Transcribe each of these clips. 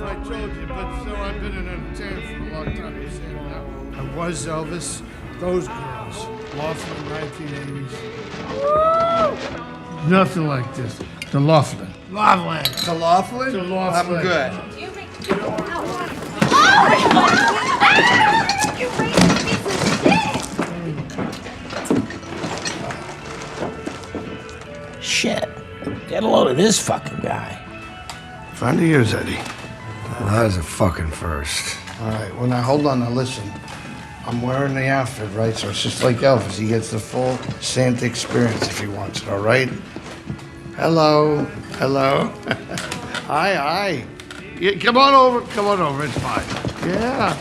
if I told you, but so I've been in entertainment for a long time. You say that. I was Elvis. Those girls. Laughlin, 1980s. Woo! Nothing like this. The Laughlin. Laughlin. The Laughlin? The Laughlin. I'm good. You raised piece of Shit. Get a load of this fucking guy. Friend of yours, Eddie. Well, that was a fucking first. All right, well, now hold on, now listen. I'm wearing the outfit, right? So it's just like Elvis. He gets the full Santa experience if he wants it, all right? Hello. Hello. Hi. Yeah, come on over. It's fine. Yeah.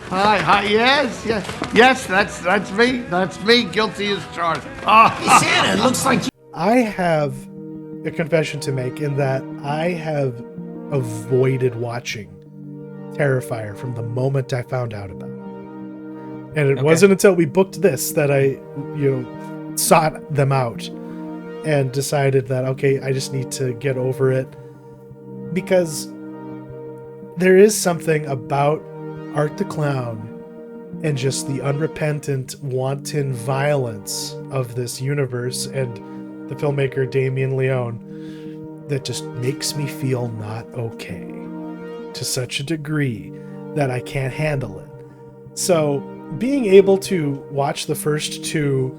Hi. Yes, that's me. That's me, guilty as charged. Hey, Santa, it looks like you... I have a confession to make in that I have avoided watching Terrifier from the moment I found out about it. And it wasn't until we booked this that I, sought them out and decided that, okay, I just need to get over it. Because there is something about Art the Clown and just the unrepentant, wanton violence of this universe and the filmmaker Damien Leone that just makes me feel not okay to such a degree that I can't handle it. So being able to watch the first two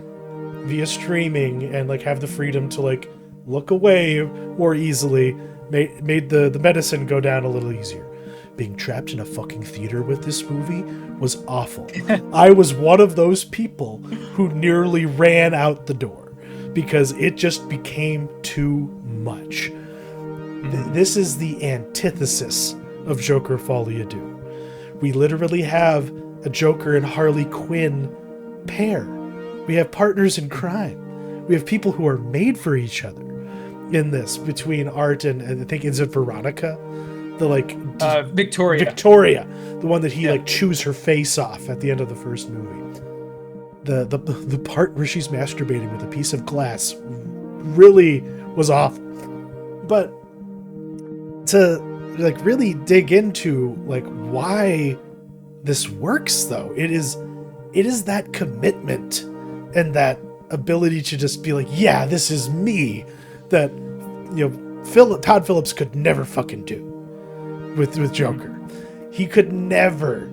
via streaming and have the freedom to look away more easily made the medicine go down a little easier. Being trapped in a fucking theater with this movie was awful. I was one of those people who nearly ran out the door because it just became too much. This is the antithesis of Joker Folie à Deux. We literally have a Joker and Harley Quinn pair. We have partners in crime. We have people who are made for each other in this, between Art and I think, is it Veronica? Victoria. Victoria, the one that he chews her face off at the end of the first movie. The part where she's masturbating with a piece of glass really was awful. But to really dig into why this works, though, it is that commitment and that ability to just be yeah, this is me, that Todd Phillips could never fucking do with Joker. He could never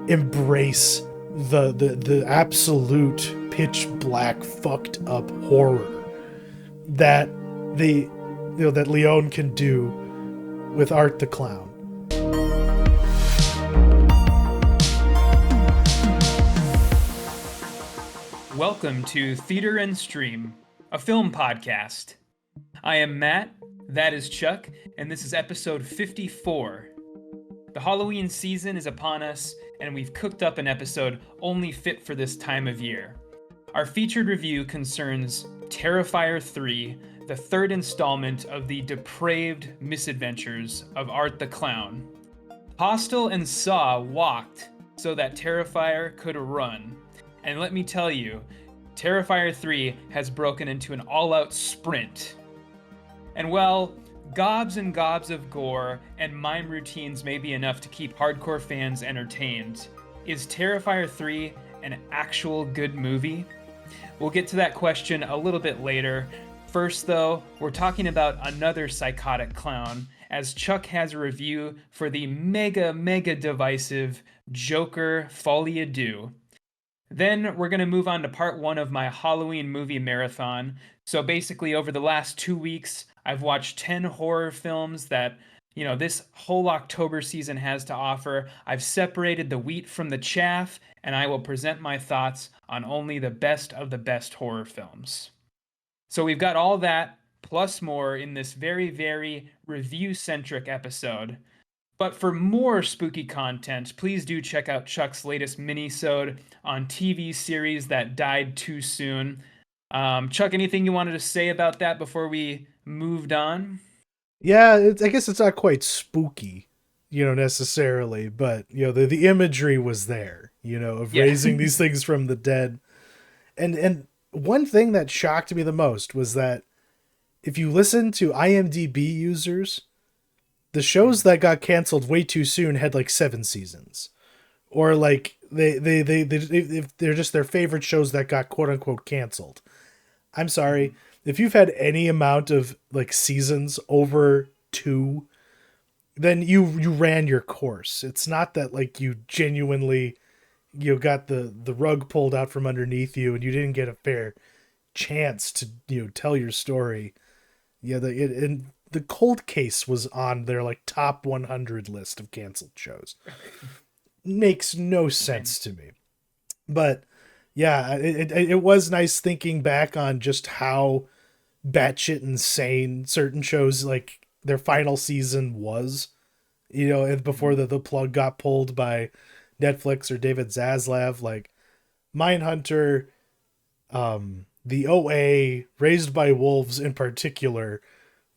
embrace the absolute pitch black fucked up horror that that Leone can do with Art the Clown. Welcome to Theater and Stream, a film podcast. I am Matt, that is Chuck, and this is episode 54. The Halloween season is upon us, and we've cooked up an episode only fit for this time of year. Our featured review concerns Terrifier 3, the third installment of the depraved misadventures of Art the Clown. Hostel and Saw walked so that Terrifier could run. And let me tell you, Terrifier 3 has broken into an all-out sprint. And well, gobs and gobs of gore and mime routines may be enough to keep hardcore fans entertained. Is Terrifier 3 an actual good movie? We'll get to that question a little bit later. First, though, we're talking about another psychotic clown, as Chuck has a review for the mega divisive Joker Folie à Deux. Then we're going to move on to part one of my Halloween movie marathon. So basically, over the last 2 weeks, I've watched 10 horror films that, this whole October season has to offer. I've separated the wheat from the chaff, and I will present my thoughts on only the best of the best horror films. So we've got all that, plus more, in this very, very review-centric episode. But for more spooky content, please do check out Chuck's latest mini-sode on TV series that died too soon. Chuck, anything you wanted to say about that before we moved on? Yeah, I guess it's not quite spooky, necessarily, but, the imagery was there, of raising these things from the dead. And one thing that shocked me the most was that if you listen to IMDb users, the shows that got canceled way too soon had like 7 seasons, or like they're just their favorite shows that got quote unquote canceled. I'm sorry, if you've had any amount of like seasons over 2, then you ran your course. It's not that like you genuinely got the rug pulled out from underneath you and you didn't get a fair chance to tell your story. The Cold Case was on their like top 100 list of canceled shows. Makes no sense to me. But yeah, it was nice thinking back on just how batshit insane certain shows like their final season was, before the plug got pulled by Netflix or David Zaslav, like Mindhunter, the OA, Raised by Wolves in particular,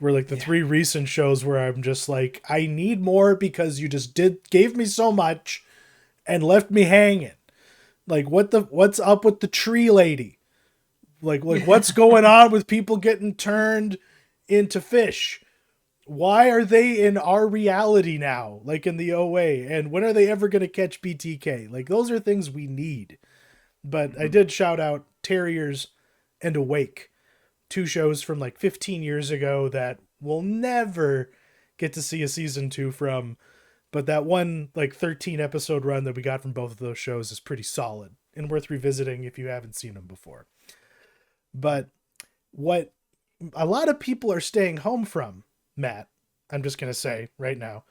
were like the 3 recent shows where I'm just like, I need more because you just gave me so much and left me hanging. Like what's up with the tree lady? Like what's going on with people getting turned into fish? Why are they in our reality now? Like in the OA, and when are they ever going to catch BTK? Like those are things we need. But I did shout out Terriers and Awake, 2 shows from like 15 years ago that we'll never get to see a season 2 from. But that one like 13 episode run that we got from both of those shows is pretty solid and worth revisiting if you haven't seen them before. But what a lot of people are staying home from, Matt, I'm just going to say right now,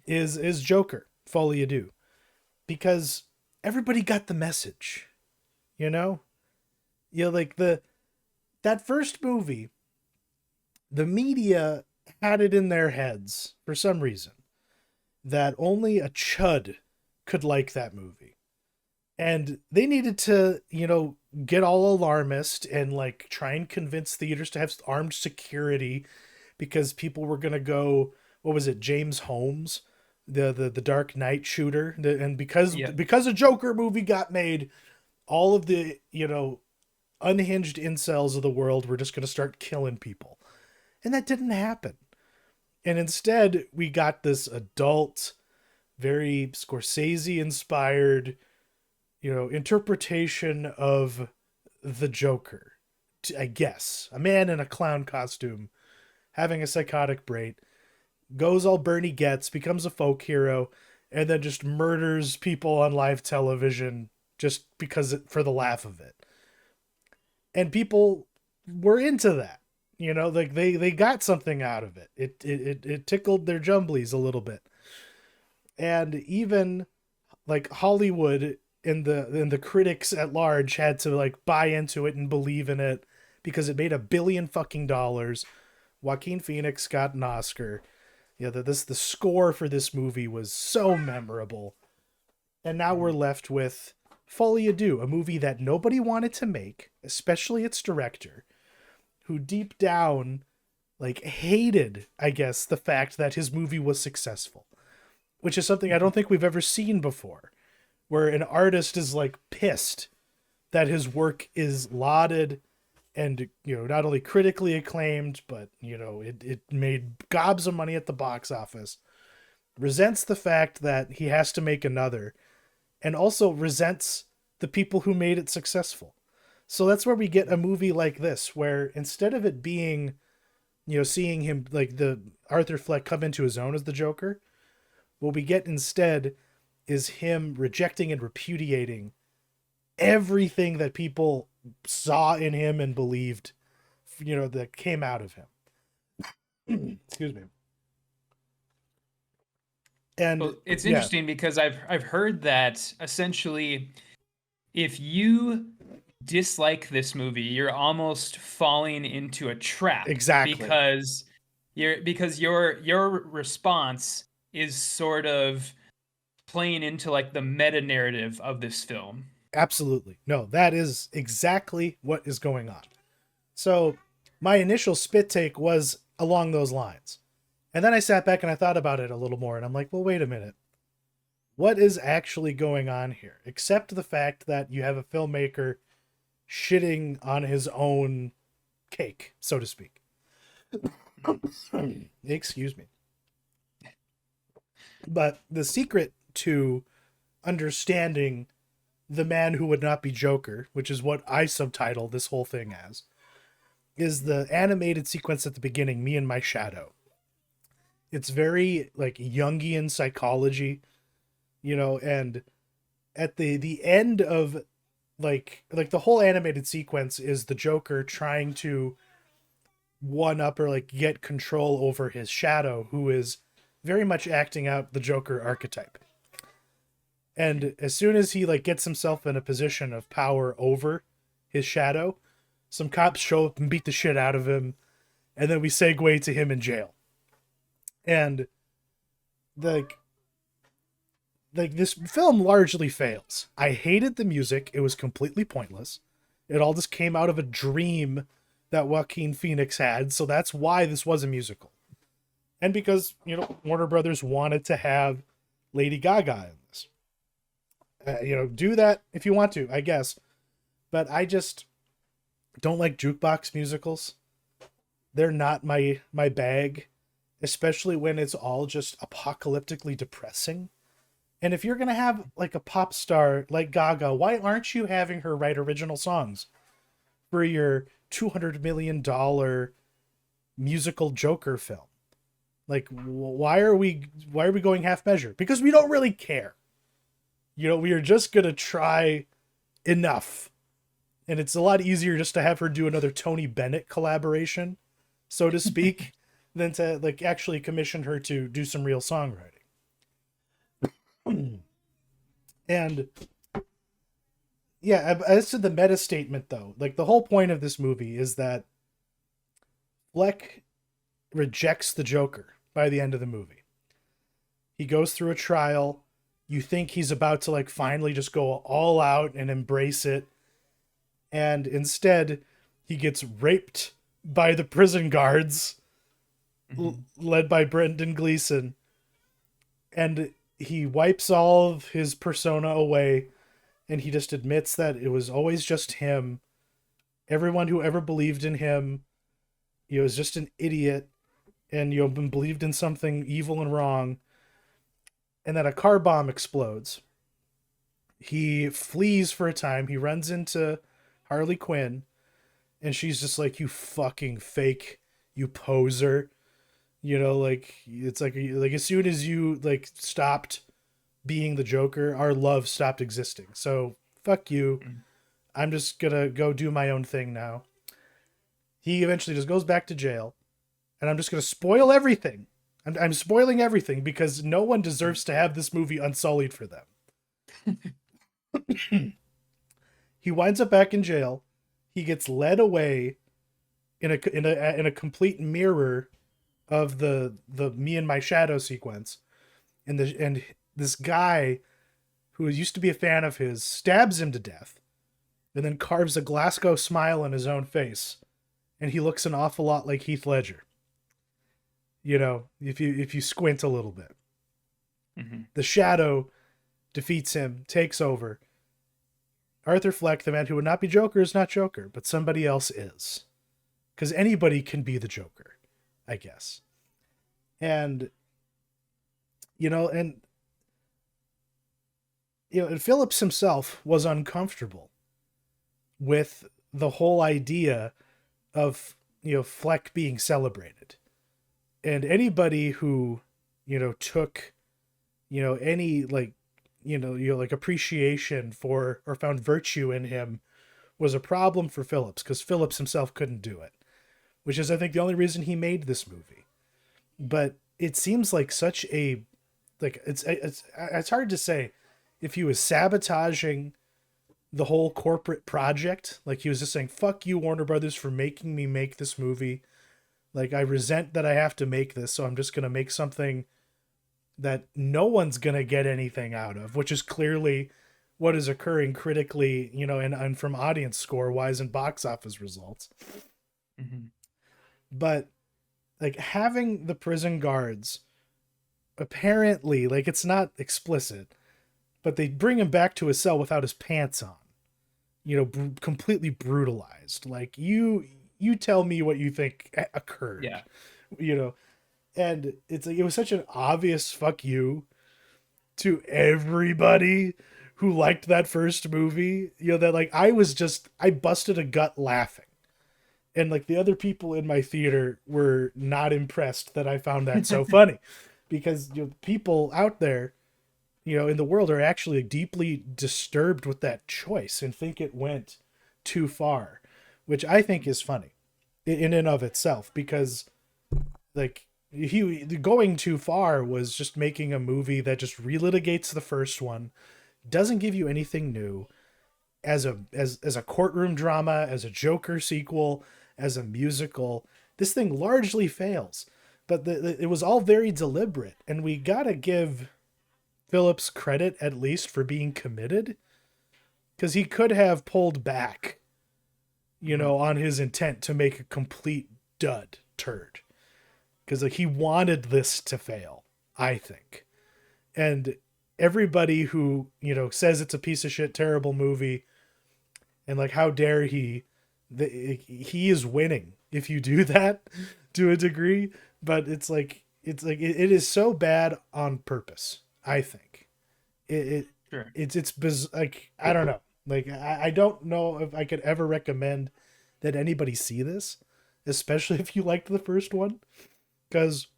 is Joker, Folie, because everybody got the message, like that first movie, the media had it in their heads for some reason that only a chud could like that movie. And they needed to, get all alarmist and like try and convince theaters to have armed security because people were going to go, what was it? James Holmes, the Dark Knight shooter. And because a Joker movie got made, all of the, unhinged incels of the world were just going to start killing people. And that didn't happen. And instead we got this adult, very Scorsese inspired, interpretation of the Joker. I guess a man in a clown costume having a psychotic break, goes all Bernie gets, becomes a folk hero, and then just murders people on live television just because for the laugh of it. And people were into that, like they got something out of it. It tickled their jumblies a little bit. And even like Hollywood and the critics at large had to like buy into it and believe in it because it made $1 billion fucking dollars. Joaquin Phoenix got an Oscar. The score for this movie was so memorable. And now we're left with Folie, a movie that nobody wanted to make, especially its director, who deep down like hated, I guess, the fact that his movie was successful, which is something I don't think we've ever seen before, where an artist is like pissed that his work is lauded and, not only critically acclaimed, but, it made gobs of money at the box office, resents the fact that he has to make another, and also resents the people who made it successful. So that's where we get a movie like this, where instead of it being, seeing him like the Arthur Fleck come into his own as the Joker, what we get instead is him rejecting and repudiating everything that people saw in him and believed, that came out of him. Excuse me. And well, it's interesting because I've heard that essentially if you dislike this movie, you're almost falling into a trap. Exactly. Because your response is sort of playing into like the meta narrative of this film. Absolutely. No, that is exactly what is going on. So my initial spit take was along those lines. And then I sat back and I thought about it a little more and I'm like, well, wait a minute. What is actually going on here? Except the fact that you have a filmmaker shitting on his own cake, so to speak. Excuse me. But the secret to understanding the man who would not be Joker, which is what I subtitle this whole thing as, is the animated sequence at the beginning, Me and My Shadow. It's very like Jungian psychology, and at the end of like the whole animated sequence is the Joker trying to one up or like get control over his shadow, who is very much acting out the Joker archetype. And as soon as he like gets himself in a position of power over his shadow, some cops show up and beat the shit out of him, and then we segue to him in jail. And like this film largely fails. I hated the music. It was completely pointless. It all just came out of a dream that Joaquin Phoenix had, so that's why this was a musical. And because, Warner Brothers wanted to have Lady Gaga in this. Do that if you want to, I guess. But I just don't like jukebox musicals. They're not my bag, especially when it's all just apocalyptically depressing. And if you're going to have like a pop star like Gaga, why aren't you having her write original songs for your $200 million musical Joker film? Like, why are we going half measure? Because we don't really care. We are just going to try enough. And it's a lot easier just to have her do another Tony Bennett collaboration, so to speak, than to like actually commission her to do some real songwriting. And yeah, as to the meta statement though, like the whole point of this movie is that Fleck rejects the Joker by the end of the movie. He goes through a trial. You think he's about to like finally just go all out and embrace it. And instead he gets raped by the prison guards, led by Brendan Gleeson. And he wipes all of his persona away, and he just admits that it was always just him. Everyone who ever believed in him, is just an idiot, and believed in something evil and wrong. And then a car bomb explodes. He flees for a time. He runs into Harley Quinn, and she's just like, "You fucking fake, you poser." It's like as soon as you like stopped being the Joker, our love stopped existing. So fuck you. I'm just gonna go do my own thing now. He eventually just goes back to jail, and I'm just gonna spoil everything. I'm spoiling everything because no one deserves to have this movie unsullied for them. He winds up back in jail. He gets led away in a complete mirror of the Me and My Shadow sequence, and this guy who used to be a fan of his stabs him to death, and then carves a Glasgow smile on his own face, and he looks an awful lot like Heath Ledger. If you squint a little bit. The Shadow defeats him, takes over. Arthur Fleck, the man who would not be Joker, is not Joker, but somebody else is. Because anybody can be the Joker, I guess. And Phillips himself was uncomfortable with the whole idea of, Fleck being celebrated. And anybody who, took, any like appreciation for or found virtue in him was a problem for Phillips, because Phillips himself couldn't do it, which is, I think, the only reason he made this movie. But it seems like such a, like, it's hard to say if he was sabotaging the whole corporate project. Like, he was just saying, fuck you, Warner Brothers, for making me make this movie. Like, I resent that I have to make this, so I'm just going to make something that no one's going to get anything out of, which is clearly what is occurring critically, and from audience score wise and box office results. But like, having the prison guards, apparently, like, it's not explicit, but they bring him back to his cell without his pants on, completely brutalized. Like, you tell me what you think occurred. Yeah. And it's like, it was such an obvious fuck you to everybody who liked that first movie, that like I busted a gut laughing. And like the other people in my theater were not impressed that I found that so funny, because people out there, in the world are actually deeply disturbed with that choice and think it went too far, which I think is funny in and of itself, because like he going too far was just making a movie that just relitigates the first one, doesn't give you anything new, as a courtroom drama, as a Joker sequel, as a musical. This thing largely fails, but it was all very deliberate, and we gotta give Phillips credit at least for being committed, because he could have pulled back, on his intent to make a complete turd, because like he wanted this to fail, I think. And everybody who says it's a piece of shit, terrible movie, and like how dare he is winning if you do that to a degree, but it is so bad on purpose, I think. Sure. It's like, I don't know, like I don't know if I could ever recommend that anybody see this, especially if you liked the first one, because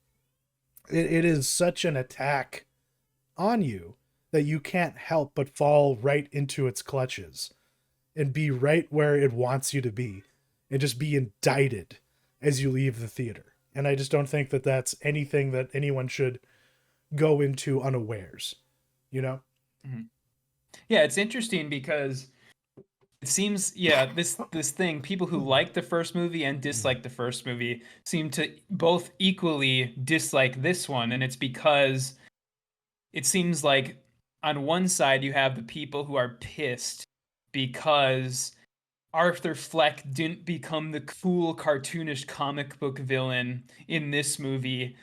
it is such an attack on you that you can't help but fall right into its clutches and be right where it wants you to be and just be indicted as you leave the theater. And I just don't think that that's anything that anyone should go into unawares, Mm-hmm. Yeah, it's interesting because it seems, this thing, people who like the first movie and dislike the first movie seem to both equally dislike this one. And it's because it seems like on one side you have the people who are pissed because Arthur Fleck didn't become the cool cartoonish comic book villain in this movie.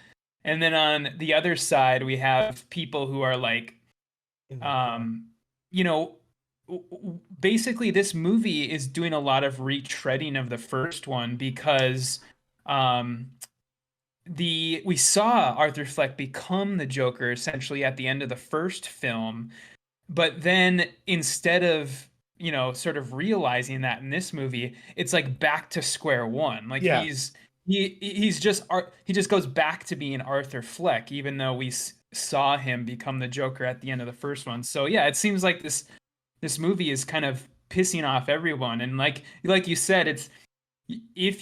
And then on the other side, we have people who are like, basically this movie is doing a lot of retreading of the first one, because we saw Arthur Fleck become the Joker essentially at the end of the first film, but then instead of sort of realizing that in this movie, it's like back to square one. Like he just goes back to being Arthur Fleck, even though we saw him become the Joker at the end of the first one. So yeah, it seems like this movie is kind of pissing off everyone, and like you said, it's if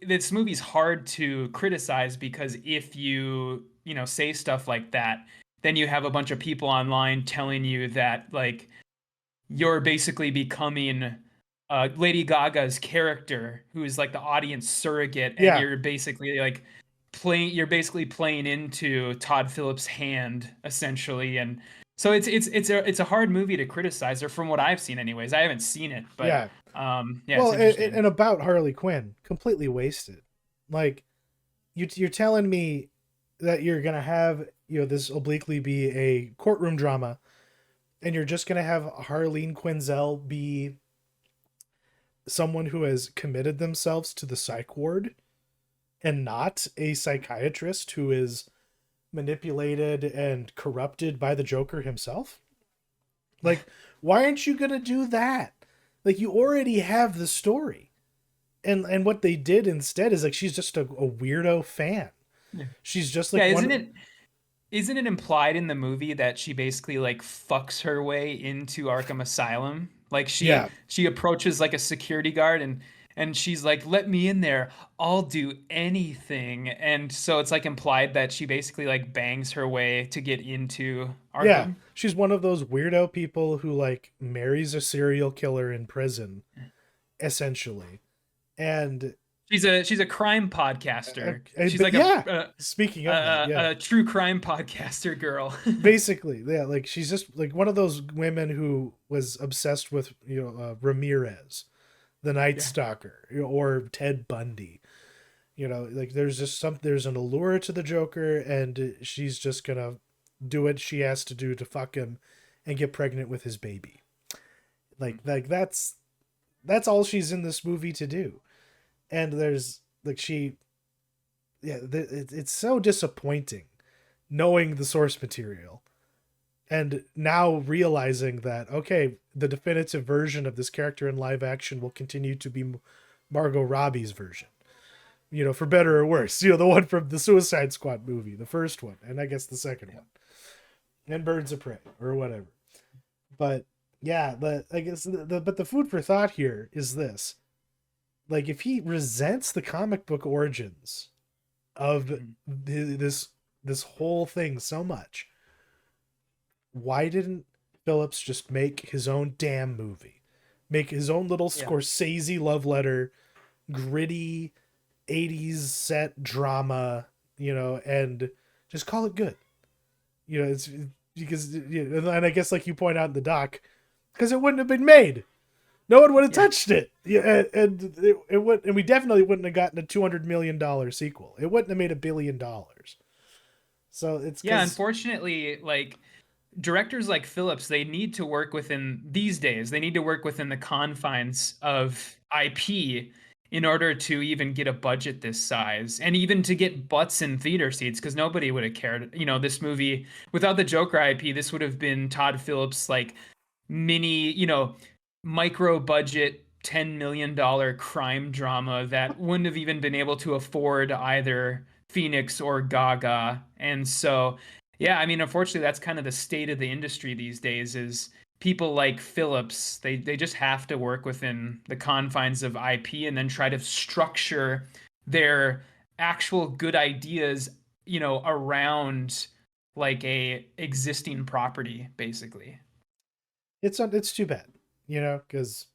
this movie's hard to criticize, because if you say stuff like that, then you have a bunch of people online telling you that like you're basically becoming Lady Gaga's character, who is like the audience surrogate, and you're basically playing into Todd Phillips' hand essentially. And so it's a hard movie to criticize, or from what I've seen anyways. I haven't seen it, but well, and about Harley Quinn, completely wasted. Like you're telling me that you're gonna have this obliquely be a courtroom drama, and you're just gonna have Harleen Quinzel be someone who has committed themselves to the psych ward, and not a psychiatrist who is manipulated and corrupted by the Joker himself? Like, why aren't you gonna do that? Like, you already have the story. And what they did instead is like, she's just a weirdo fan. Yeah. She's just like, isn't it implied in the movie that she basically like fucks her way into Arkham Asylum? Like she approaches like a security guard and she's like, "Let me in there. I'll do anything." And so it's like implied that she basically like bangs her way to get into Arkham. Yeah, she's one of those weirdo people who like marries a serial killer in prison, essentially. And she's a crime podcaster. She's like speaking of a true crime podcaster girl. Basically, yeah, like she's just like one of those women who was obsessed with Ramirez, the Night Stalker, or Ted Bundy. Like there's an allure to the Joker, and she's just gonna do what she has to do to fuck him and get pregnant with his baby. Like that's all she's in this movie to do. And there's like it's so disappointing knowing the source material and now realizing that, okay, the definitive version of this character in live action will continue to be Margot Robbie's version, for better or worse, the one from the Suicide Squad movie, the first one, and I guess the second one, and Birds of Prey or whatever. But yeah, but I guess but the food for thought here is this. Like, if he resents the comic book origins of this whole thing so much, why didn't Phillips just make his own damn movie? Make his own little Scorsese love letter, gritty 80s set drama, and just call it good. It's because, and I guess like you point out in the doc, because it wouldn't have been made. No one would have touched it. Yeah, and it would, and we definitely wouldn't have gotten a $200 million sequel. It wouldn't have made $1 billion. So it's unfortunately, like, directors like Phillips, they need to work within these days. They need to work within the confines of IP in order to even get a budget this size, and even to get butts in theater seats, because nobody would have cared. This movie without the Joker IP, this would have been Todd Phillips' like mini, micro budget $10 million crime drama that wouldn't have even been able to afford either Phoenix or Gaga. And so, yeah, I mean, unfortunately, that's kind of the state of the industry these days, is people like Phillips, they just have to work within the confines of IP and then try to structure their actual good ideas, around like a existing property, basically. It's too bad, because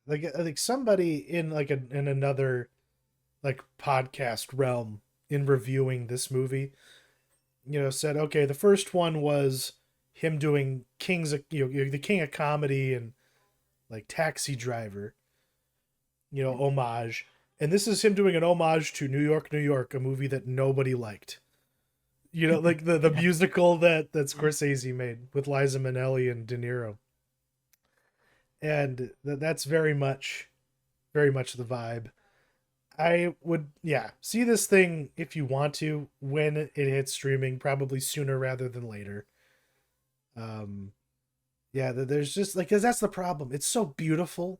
like somebody in like in another like podcast realm in reviewing this movie, said, okay, the first one was him doing the King of Comedy and like Taxi Driver, homage, and this is him doing an homage to New York, New York, a movie that nobody liked. Like the musical that Scorsese made with Liza Minnelli and De Niro. And that's very much the vibe. I would, see this thing if you want to, when it hits streaming, probably sooner rather than later. There's just like, 'cause that's the problem. It's so beautiful.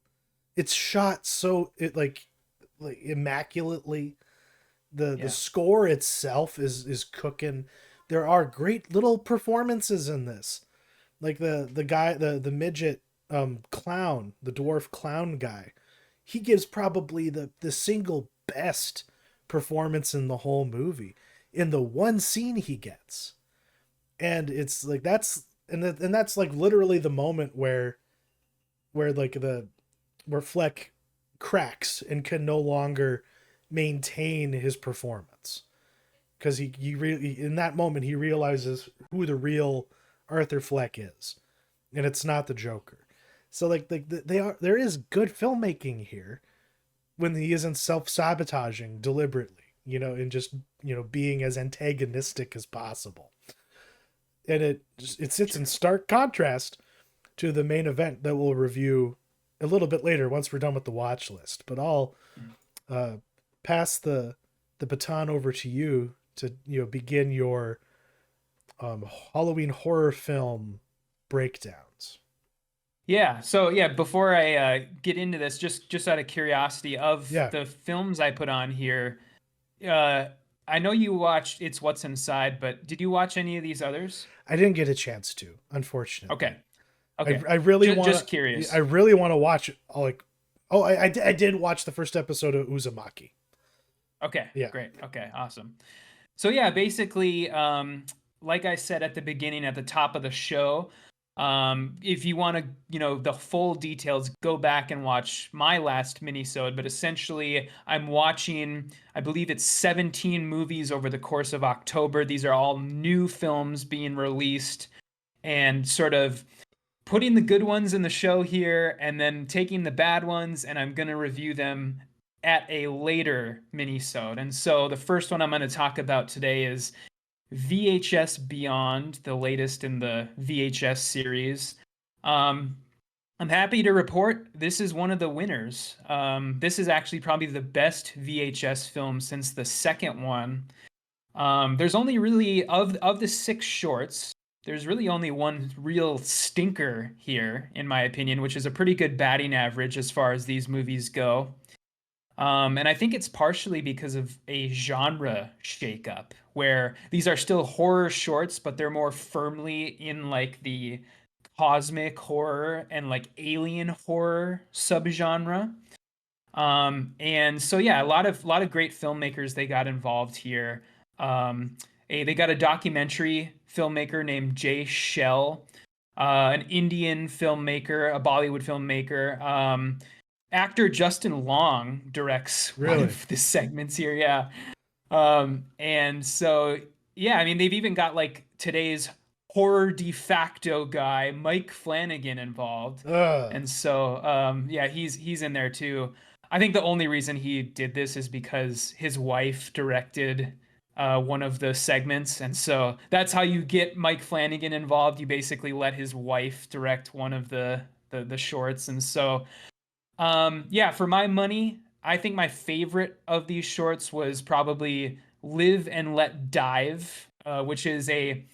It's shot so like immaculately. The score itself is cooking. There are great little performances in this. Like the guy, the midget clown, the dwarf clown guy. He gives probably the single best performance in the whole movie in the one scene he gets. And it's like that's like literally the moment where Fleck cracks and can no longer maintain his performance, because he really, in that moment, he realizes who the real Arthur Fleck is, and it's not the Joker. So like there is good filmmaking here when he isn't self-sabotaging deliberately, and just being as antagonistic as possible. And it sits in stark contrast to the main event that we'll review a little bit later once we're done with the watch list. But I'll pass the baton over to you to begin your Halloween horror film breakdowns. Yeah. So before I get into this, just out of curiosity, of the films I put on here, I know you watched It's What's Inside, but did you watch any of these others? I didn't get a chance to, unfortunately. Okay. I really want. Just curious. I really want to watch. I did watch the first episode of Uzumaki. Okay. Yeah. Great. Okay. Awesome. So basically, like I said at the beginning, at the top of the show, if you want to, the full details, go back and watch my last mini-sode. But essentially, I'm watching, I believe it's 17 movies over the course of October. These are all new films being released, and sort of putting the good ones in the show here, and then taking the bad ones, and I'm going to review them at a later mini-sode. And so the first one I'm going to talk about today is VHS Beyond, the latest in the VHS series. I'm happy to report this is one of the winners. This is actually probably the best VHS film since the second one. There's only really of the 6 shorts, there's really only one real stinker here, in my opinion, which is a pretty good batting average as far as these movies go. And I think it's partially because of a genre shakeup, where these are still horror shorts, but they're more firmly in like the cosmic horror and like alien horror subgenre. And so yeah, a lot of great filmmakers they got involved here. They got a documentary filmmaker named Jay Shell, an Indian filmmaker, a Bollywood filmmaker. Actor Justin Long directs one Really? of the segments here. Yeah. And so yeah, I mean they've even got like today's horror de facto guy Mike Flanagan involved. Ugh. And so yeah, he's in there too. I think the only reason he did this is because his wife directed one of the segments, and so that's how you get Mike Flanagan involved. You basically let his wife direct one of the shorts, and so yeah, for my money, I think my favorite of these shorts was probably Live and Let Dive, which is a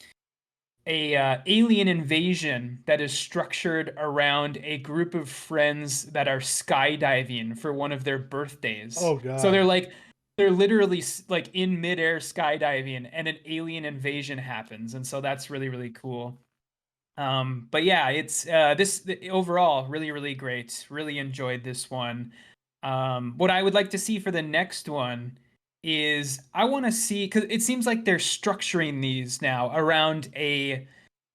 alien invasion that is structured around a group of friends that are skydiving for one of their birthdays. Oh, God. So they're literally like in midair skydiving, and an alien invasion happens, and so that's really really cool. But yeah, it's overall really great. Really enjoyed this one. What I would like to see for the next one is I want to see, because it seems like they're structuring these now around a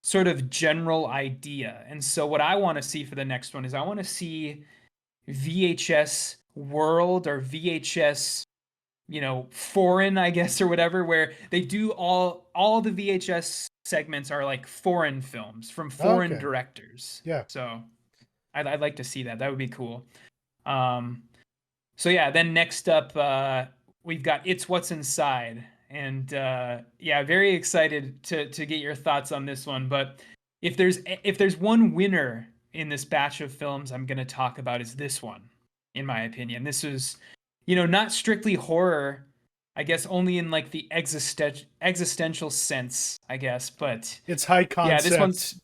sort of general idea. And so what I want to see for the next one is I want to see VHS World or VHS, foreign, I guess, or whatever, where they do all the VHS segments are like foreign films from foreign Okay. directors. Yeah. So I'd like to see that. That would be cool. So yeah, then next up, we've got It's What's Inside. And yeah, very excited to get your thoughts on this one. But if there's one winner in this batch of films I'm going to talk about, is this one, in my opinion. This is, not strictly horror, I guess only in like the existential sense, I guess. But It's high yeah, concept. this one's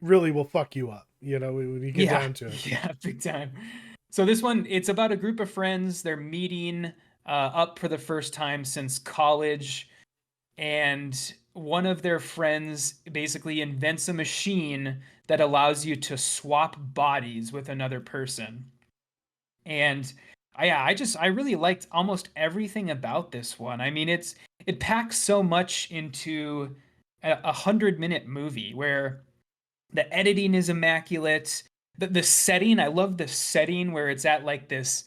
really will fuck you up, when you get down to it. Yeah, big time. So this one, it's about a group of friends. They're meeting up for the first time since college, and one of their friends basically invents a machine that allows you to swap bodies with another person. And I really liked almost everything about this one. I mean, it packs so much into a 100-minute movie, where the editing is immaculate. The setting, I love the setting where it's at like this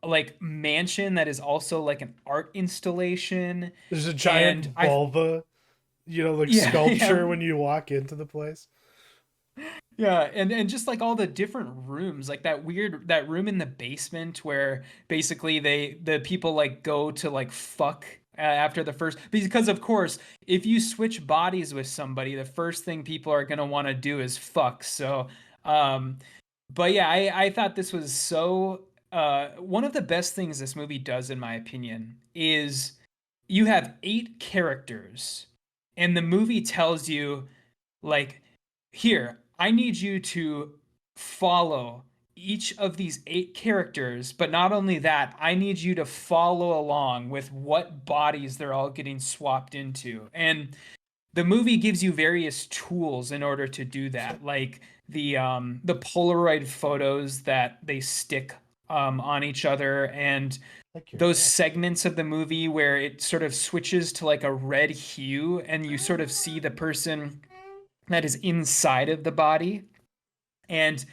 like mansion that is also like an art installation. There's a giant And vulva, sculpture when you walk into the place. Yeah, and just like all the different rooms, like that room in the basement where basically the people like go to like fuck after the first, because of course if you switch bodies with somebody, the first thing people are gonna want to do is fuck. So but yeah, I thought this was so one of the best things this movie does, in my opinion, is you have 8 characters, and the movie tells you, like, here, I need you to follow each of these 8 characters, but not only that, I need you to follow along with what bodies they're all getting swapped into. And the movie gives you various tools in order to do that, like the Polaroid photos that they stick on each other, and those segments of the movie where it sort of switches to like a red hue, and you sort of see the person that is inside of the body. And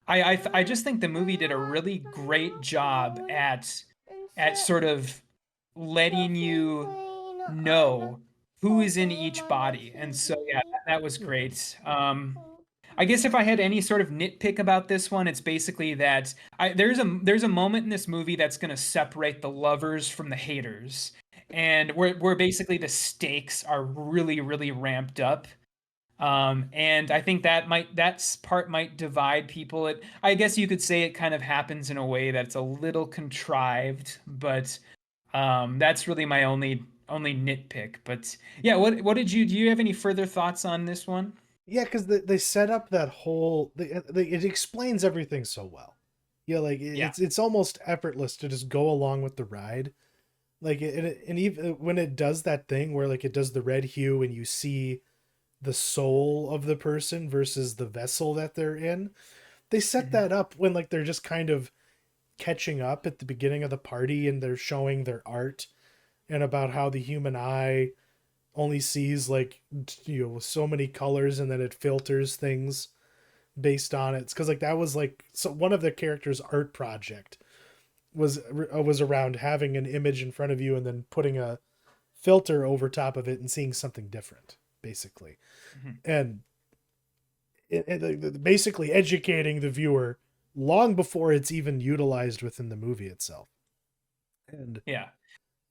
I just think the movie did a really great job at sort of letting you know who is in each body. And so yeah, that was great. I guess if I had any sort of nitpick about this one, it's basically that there's a moment in this movie that's going to separate the lovers from the haters, and where basically the stakes are really really ramped up. And I think that part might divide people. I guess you could say it kind of happens in a way that's a little contrived, but that's really my only only nitpick. But yeah, what did you do? You have any further thoughts on this one? Yeah, because they set up that whole it explains everything so well. Yeah, like Yeah. it's almost effortless to just go along with the ride. Like and even when it does that thing where like it does the red hue and you see the soul of the person versus the vessel that they're in, they set Mhm. that up when like they're just kind of catching up at the beginning of the party and they're showing their art and about how the human eye only sees like so many colors and then it filters things based on it. It's because like that was like so one of the characters' art project was around having an image in front of you and then putting a filter over top of it and seeing something different, basically, Mhm. and basically educating the viewer long before it's even utilized within the movie itself. And Yeah.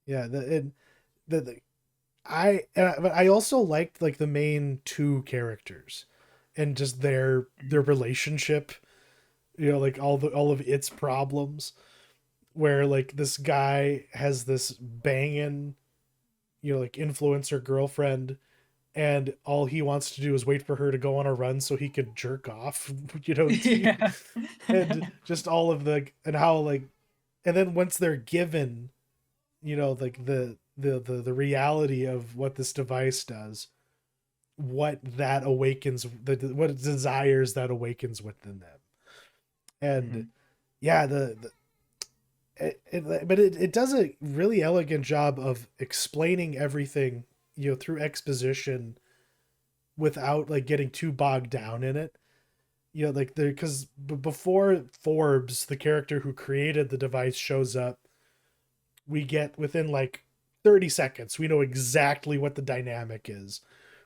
yeah, the but I also liked like the main two characters and just their Mhm. relationship, like all of its problems, where like this guy has this banging, like influencer girlfriend, and all he wants to do is wait for her to go on a run so he could jerk off, Yeah. and just all of the and how like, and then once they're given, like the reality of what this device does, what that awakens, what desires that awakens within them, and Mhm. yeah, but it does a really elegant job of explaining everything, through exposition without like getting too bogged down in it. Like there, because before Forbes, the character who created the device, shows up, we get within like 30 seconds, we know exactly what the dynamic is.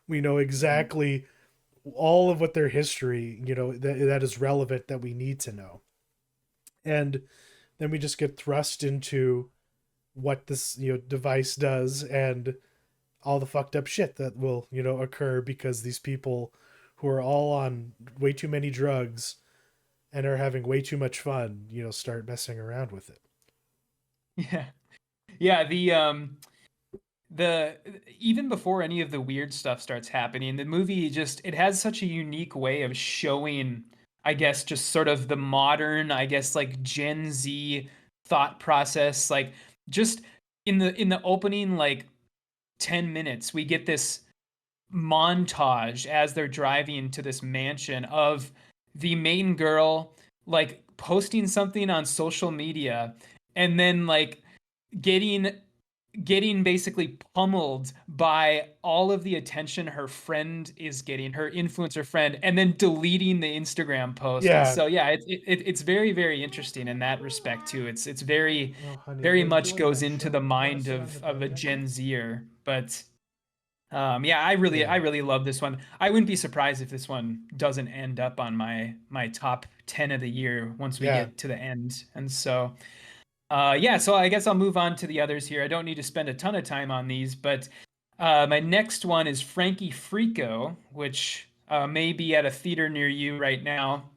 We know Mhm. exactly all of what their history, that is relevant that we need to know. And then we just get thrust into what this, device does and all the fucked up shit that will, occur because these people who are all on way too many drugs and are having way too much fun, start messing around with it. Yeah. Yeah, the even before any of the weird stuff starts happening, the movie just it has such a unique way of showing, I guess, just sort of the modern, I guess, like Gen Z thought process. Like just in the opening like 10 minutes, we get this montage as they're driving to this mansion of the main girl like posting something on social media and then like getting getting basically pummeled by all of the attention her friend is getting, her influencer friend, and then deleting the Instagram post. And Yeah. so yeah, it's very, very interesting in that respect too. It's very, Oh, honey, very we're much doing goes that into show. the Do you want to mind sit on the of bed a next to Gen me? Zer. But yeah, I Yeah. really love this one. I wouldn't be surprised if this one doesn't end up on my top 10 of the year once we Yeah. get to the end. And so yeah, so I guess I'll move on to the others here. I don't need to spend a ton of time on these, but my next one is Frankie Freako, which may be at a theater near you right now.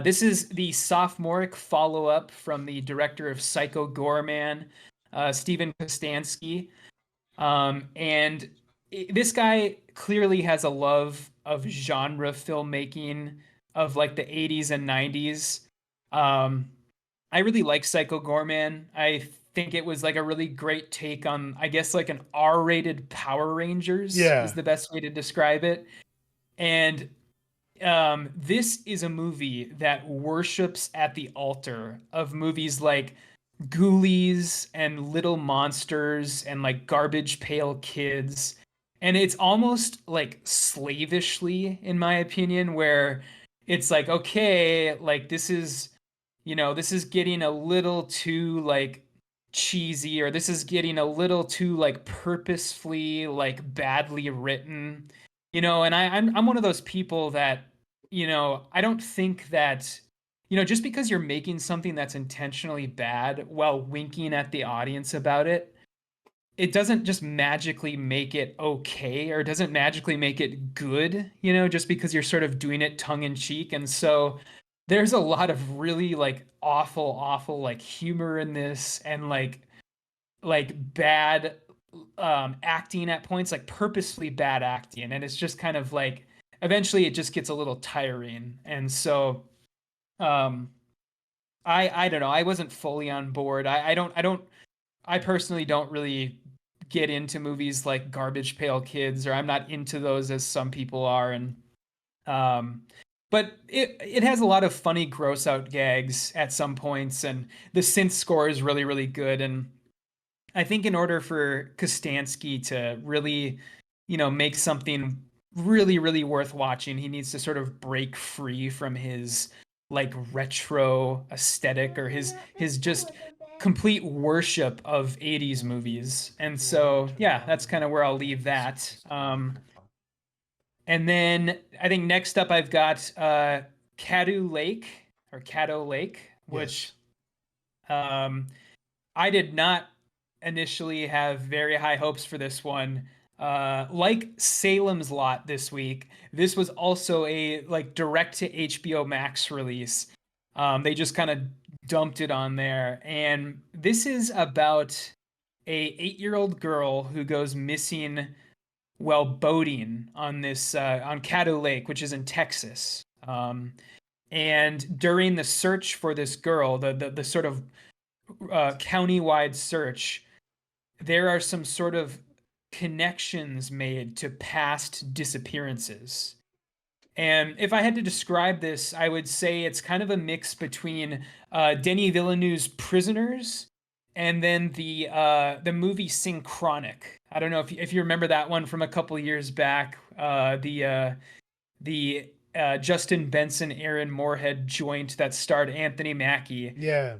This is the sophomoric follow-up from the director of Psycho Gorman, Steven Kostanski. And this guy clearly has a love of genre filmmaking of like the 80s and 90s. Um, I really like Psycho Gorman. I think it was like a really great take on, I guess, like an R-rated Power Rangers is Yeah. the best way to describe it. And this is a movie that worships at the altar of movies like Ghoulies and Little Monsters and like Garbage Pail Kids. And it's almost like slavishly, in my opinion, where it's like, okay, like this is getting a little too like cheesy, or this is getting a little too like purposefully like badly written. And I'm one of those people that, I don't think that, just because you're making something that's intentionally bad while winking at the audience about it, it doesn't just magically make it okay, or doesn't magically make it good, just because you're sort of doing it tongue in cheek. And so there's a lot of really like awful, awful like humor in this, and like bad acting at points, like purposefully bad acting, and it's just kind of like eventually it just gets a little tiring. And so um I don't know, I wasn't fully on board. I personally don't really get into movies like Garbage Pail Kids, or I'm not into those as some people are. And um but it has a lot of funny gross out gags at some points, and the synth score is really really good. And I think in order for Kostansky to really, make something really, really worth watching, he needs to sort of break free from his like retro aesthetic, or his just complete worship of 80s movies. And so, yeah, that's kind of where I'll leave that. And then I think next up I've got Caddo Lake, which um, I did not initially have very high hopes for this one. Like Salem's Lot this week, this was also a like direct to HBO Max release. They just kind of dumped it on there, and this is about a 8-year-old girl who goes missing while boating on this on Caddo Lake, which is in Texas. And during the search for this girl, the sort of county-wide search, there are some sort of connections made to past disappearances. And if I had to describe this, I would say it's kind of a mix between Denis Villeneuve's Prisoners and then the movie Synchronic. I don't know if you remember that one from a couple years back. The Justin Benson, Aaron Moorhead joint that starred Anthony Mackie. Yeah.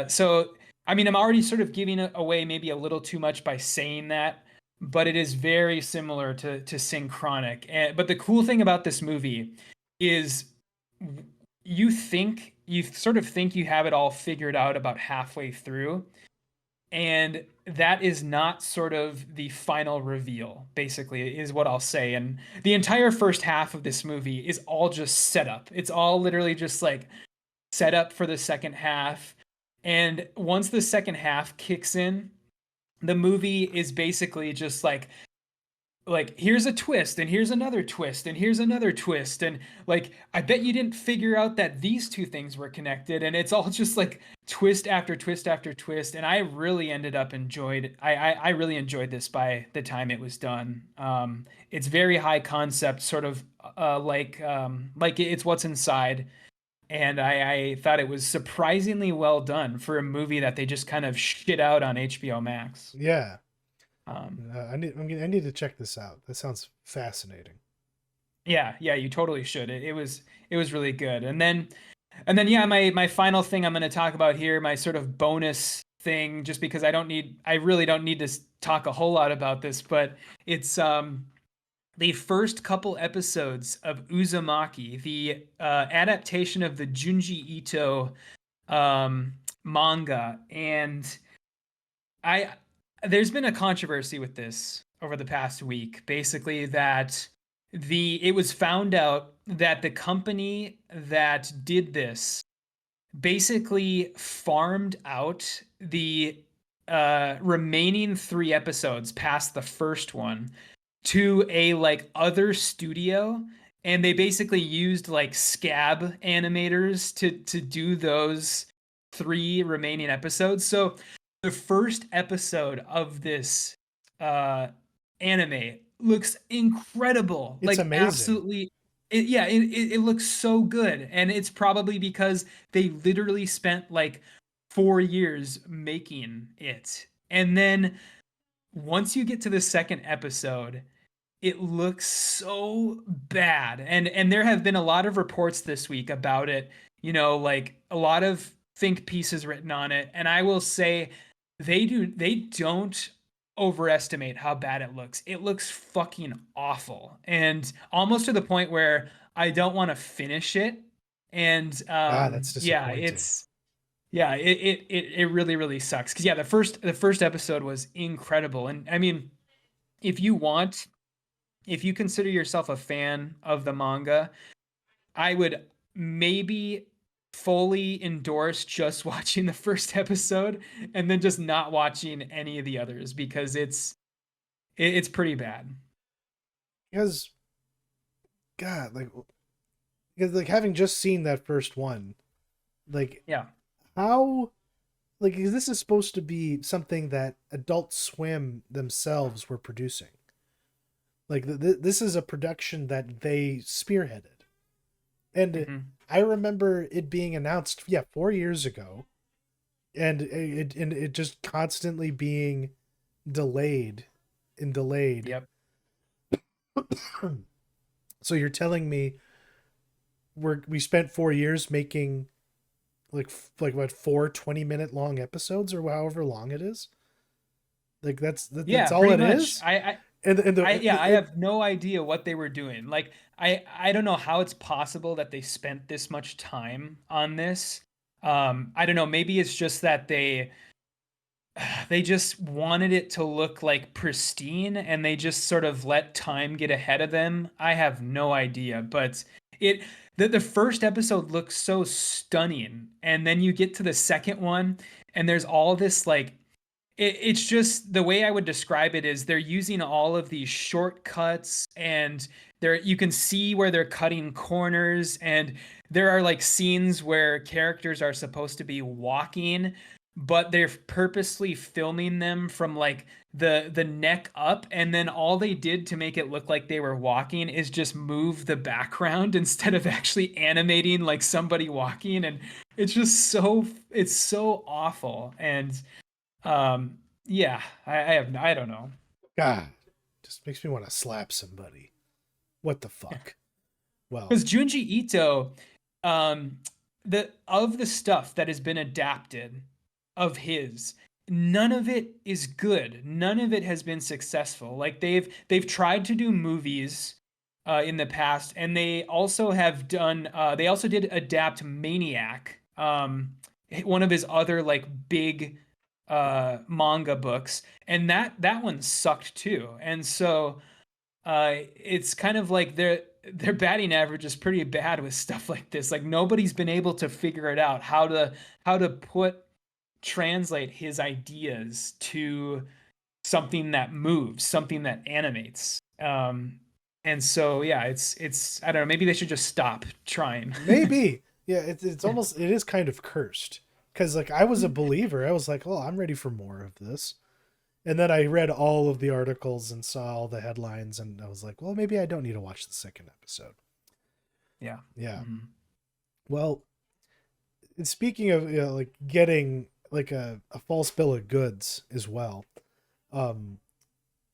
So I mean, I'm already sort of giving away maybe a little too much by saying that, but it is very similar to Synchronic. But the cool thing about this movie is you sort of think you have it all figured out about halfway through, and that is not sort of the final reveal, basically, is what I'll say. And the entire first half of this movie is all just set up. It's all literally just like set up for the second half. And once the second half kicks in, the movie is basically just like here's a twist, and here's another twist, and here's another twist, and like I bet you didn't figure out that these two things were connected, and it's all just like twist after twist after twist. And I really I really enjoyed this by the time it was done. It's very high concept, sort of like it's What's Inside. And I thought it was surprisingly well done for a movie that they just kind of shit out on HBO Max. Yeah. I need to check this out. That sounds fascinating. Yeah, you totally should. It was really good. And then yeah, my final thing I'm going to talk about here, my sort of bonus thing, just because I really don't need to talk a whole lot about this, but it's the first couple episodes of Uzumaki, the adaptation of the Junji Ito manga. And there's been a controversy with this over the past week, basically that it was found out that the company that did this basically farmed out the remaining 3 episodes past the first one to a like other studio, and they basically used like scab animators to do those 3 remaining episodes. So the first episode of this anime looks incredible. It's like amazing. Absolutely. It looks so good, and it's probably because they literally spent like 4 years making it. And then once you get to the second episode, it looks so bad. And there have been a lot of reports this week about it, like a lot of think pieces written on it. And I will say they don't overestimate how bad it looks. It looks fucking awful, and almost to the point where I don't want to finish it. And that's disappointing. It really really sucks, because the first episode was incredible. And I mean, if you consider yourself a fan of the manga, I would maybe fully endorse just watching the first episode and then just not watching any of the others because it's pretty bad. Because, God, because having just seen that first one, Yeah. how, this is supposed to be something that Adult Swim themselves were producing. This is a production that they spearheaded. And I remember it being announced, 4 years ago, and it just constantly being delayed and delayed. Yep. So you're telling me we spent 4 years making what, 4 20-minute long episodes or however long it is? That's all it is? I have no idea what they were doing. Like, I don't know how it's possible that they spent this much time on this. I don't know. Maybe it's just that they just wanted it to look like pristine and they just sort of let time get ahead of them. I have no idea, but the first episode looks so stunning, and then you get to the second one and there's all this it's just, the way I would describe it is they're using all of these shortcuts, and you can see where they're cutting corners, and there are scenes where characters are supposed to be walking, but they're purposely filming them from the neck up, and then all they did to make it look like they were walking is just move the background instead of actually animating somebody walking, and it's just so awful. And I don't know. God, just makes me want to slap somebody. What the fuck? Well, because Junji Ito, the stuff that has been adapted of his, none of it is good. None of it has been successful. They've tried to do movies in the past, and they also have done. They also did adapt Maniac, one of his other big manga books, and that one sucked too. And so it's kind of their batting average is pretty bad with stuff like this. Nobody's been able to figure it out how to translate his ideas to something that moves, something that animates. And so it's I don't know, maybe they should just stop trying. Maybe. Yeah, it's almost, it is kind of cursed. Because I was a believer. I was like, oh, I'm ready for more of this. And then I read all of the articles and saw all the headlines, and I was like, well, maybe I don't need to watch the second episode. Yeah. Mm-hmm. Well, speaking of getting a false bill of goods as well, Tim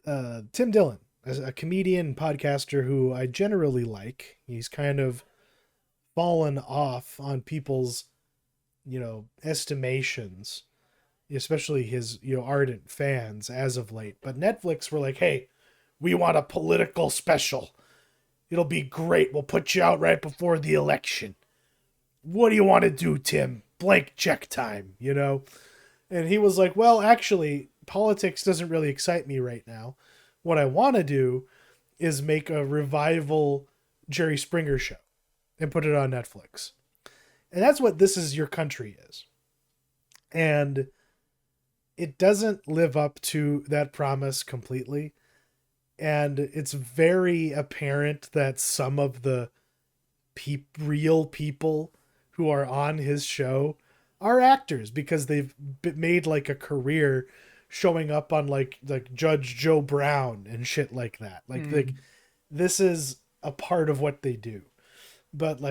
Dillon, as a comedian and podcaster who I generally like, he's kind of fallen off on people's estimations, especially his ardent fans as of late. But Netflix were like, hey, we want a political special. It'll be great. We'll put you out right before the election. What do you want to do, Tim? Blank check time, And he was like, well, actually, politics doesn't really excite me right now. What I want to do is make a revival Jerry Springer show and put it on Netflix. And that's what This Is Your Country is. And it doesn't live up to that promise completely. And it's very apparent that some of the real people who are on his show are actors, because they've made a career showing up on Judge Joe Brown and shit like that. This is a part of what they do. But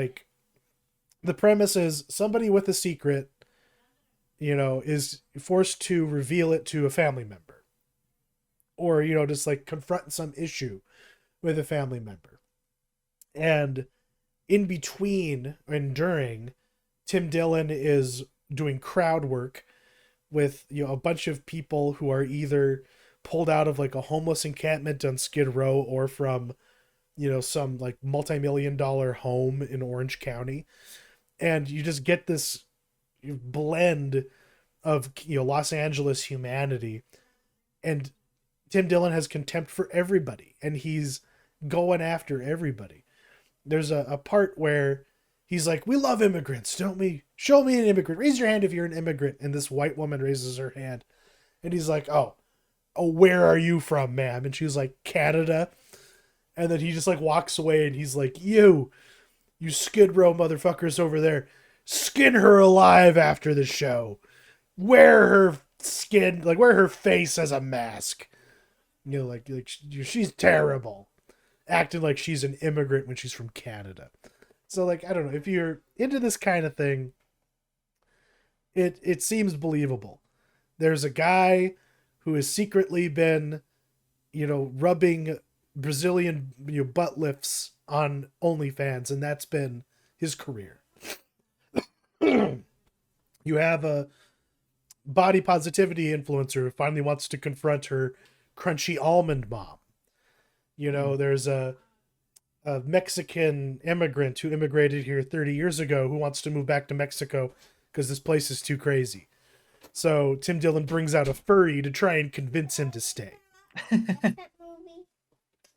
the premise is somebody with a secret, is forced to reveal it to a family member, or, just confront some issue with a family member. And in between and during, Tim Dillon is doing crowd work with, a bunch of people who are either pulled out of a homeless encampment on Skid Row, or from, some multi-million-dollar home in Orange County. And you just get this blend of Los Angeles humanity, and Tim Dillon has contempt for everybody, and he's going after everybody. There's a part where he's like, we love immigrants, don't we? Show me an immigrant. Raise your hand if you're an immigrant. And this white woman raises her hand. And he's like, oh, where are you from, ma'am? And she's like, Canada. And then he just like walks away and he's like, you Skid Row motherfuckers over there, skin her alive after the show. Wear her skin, like wear her face as a mask. You know, like she's terrible. Acting like she's an immigrant when she's from Canada. So like, I don't know, if you're into this kind of thing, it seems believable. There's a guy who has secretly been, rubbing Brazilian butt lifts on OnlyFans, and that's been his career. You have a body positivity influencer who finally wants to confront her crunchy almond mom. There's a Mexican immigrant who immigrated here 30 years ago who wants to move back to Mexico because this place is too crazy. So Tim Dillon brings out a furry to try and convince him to stay.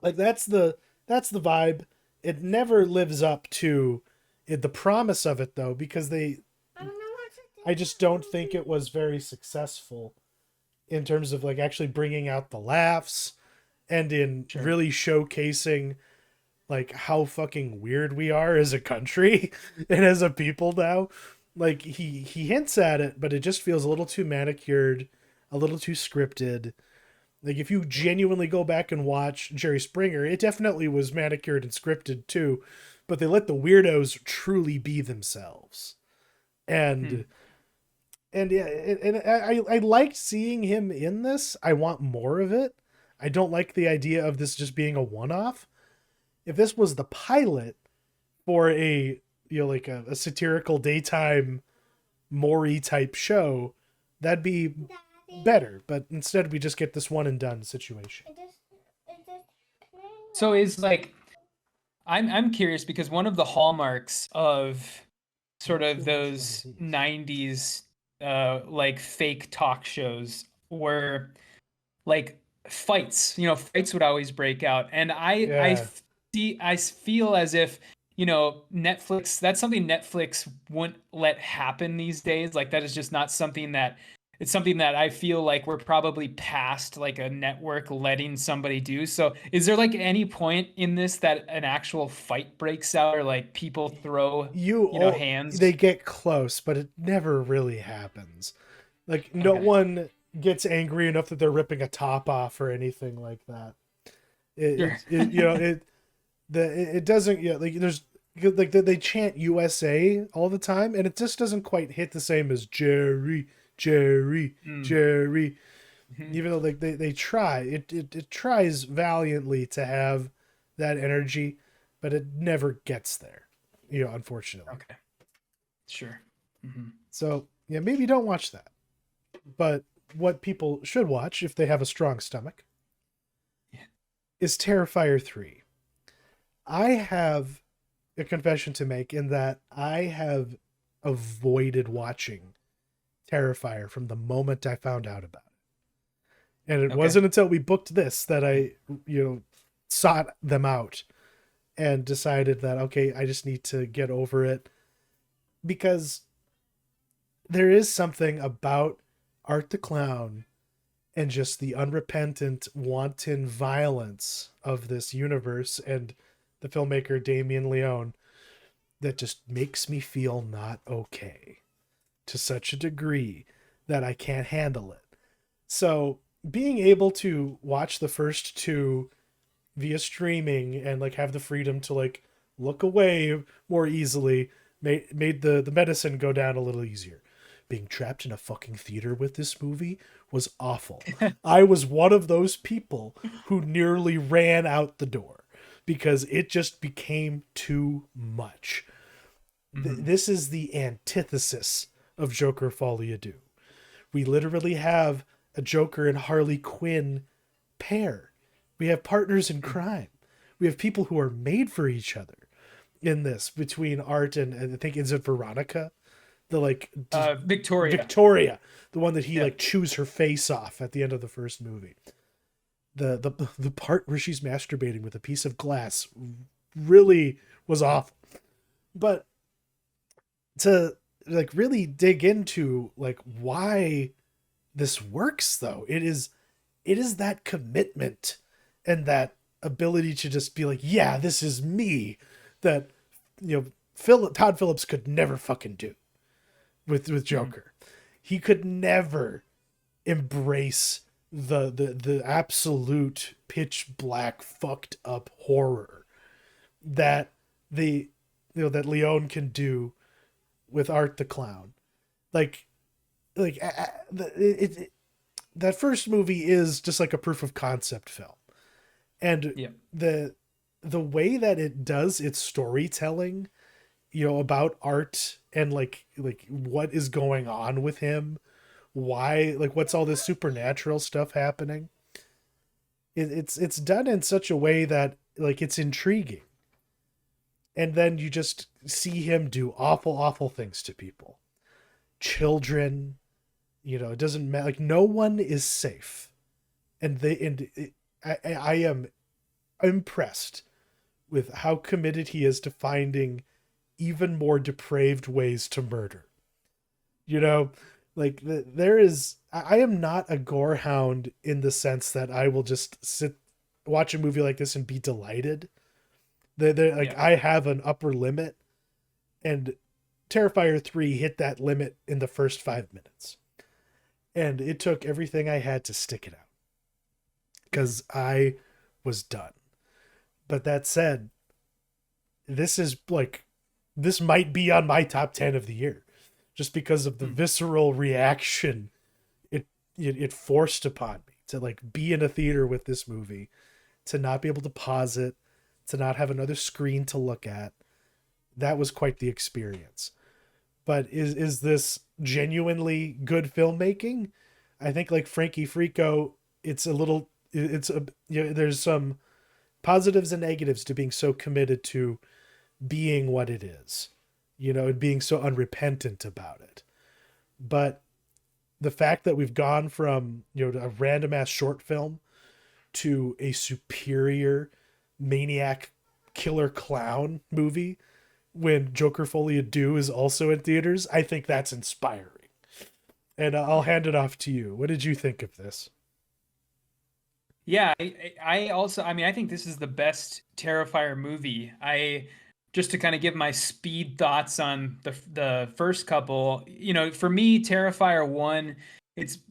Like that's the vibe. It never lives up to the promise of it though, because I just don't think it was very successful in terms of like actually bringing out the laughs and in really showcasing like how fucking weird we are as a country and as a people now. Like he hints at it, but it just feels a little too manicured, a little too scripted. Like if you genuinely go back and watch Jerry Springer, it definitely was manicured and scripted too, but they let the weirdos truly be themselves. And yeah, and I liked seeing him in this. I want more of it. I don't like the idea of this just being a one-off. If this was the pilot for a a satirical daytime Maury type show, that'd be better. But instead we just get this one and done situation. So is like, I'm curious because one of the hallmarks of sort of those 90s like fake talk shows were like fights. Fights would always break out, and I feel as if Netflix, that's something Netflix wouldn't let happen these days. Like that is just not something that, it's something that I feel like we're probably past like a network letting somebody do. So is there like any point in this that an actual fight breaks out or like people throw hands? They get close, but it never really happens. Like no one gets angry enough that they're ripping a top off or anything like that. It doesn't, like there's like they chant USA all the time and it just doesn't quite hit the same as Jerry. Even though like they try, it tries valiantly to have that energy, but it never gets there, unfortunately. Okay. Sure. So yeah, maybe don't watch that. But what people should watch if they have a strong stomach is Terrifier 3. I have a confession to make in that I have avoided watching Terrifier from the moment I found out about it. And it wasn't until we booked this that I, sought them out and decided that, okay, I just need to get over it. Because there is something about Art the Clown and just the unrepentant, wanton violence of this universe and the filmmaker Damien Leone that just makes me feel not okay to such a degree that I can't handle it. So being able to watch the first two via streaming and like have the freedom to like look away more easily made the medicine go down a little easier. Being trapped in a fucking theater with this movie was awful. I was one of those people who nearly ran out the door because it just became too much. This is the antithesis of Joker Folie à Deux. We literally have a Joker and Harley Quinn pair. We have partners in crime. We have people who are made for each other in this, between Art and I think, is it Veronica? The like Victoria, the one that he like chews her face off at the end of the first movie. The part where she's masturbating with a piece of glass really was awful. But to like really dig into like why this works though. It is that commitment and that ability to just be like, yeah, this is me, that Todd Phillips could never fucking do with Joker. He could never embrace the absolute pitch black fucked up horror that that Leone can do with Art the Clown. Like that first movie is just like a proof of concept film, and the way that it does its storytelling, about Art and like what is going on with him, why, like what's all this supernatural stuff happening. It's done in such a way that like it's intriguing, and then you just see him do awful things to people, children. It doesn't matter. Like no one is safe, and I am impressed with how committed he is to finding even more depraved ways to murder. Like I am not a gore hound in the sense that I will just watch a movie like this and be delighted. I have an upper limit, and Terrifier 3 hit that limit in the first 5 minutes. And it took everything I had to stick it out, because I was done. But that said, this might be on my top 10 of the year, just because of the visceral reaction it forced upon me to like be in a theater with this movie, to not be able to pause it, to not have another screen to look at. That was quite the experience. But is this genuinely good filmmaking? I think like Frankie Freako, there's some positives and negatives to being so committed to being what it is, and being so unrepentant about it. But the fact that we've gone from, a random ass short film to a superior maniac killer clown movie when Joker Folie Deux is also in theaters, I think that's inspiring. And I'll hand it off to you. What did you think of this? Yeah, I also, I think this is the best Terrifier movie. Just to kind of give my speed thoughts on the first couple, for me, Terrifier 1,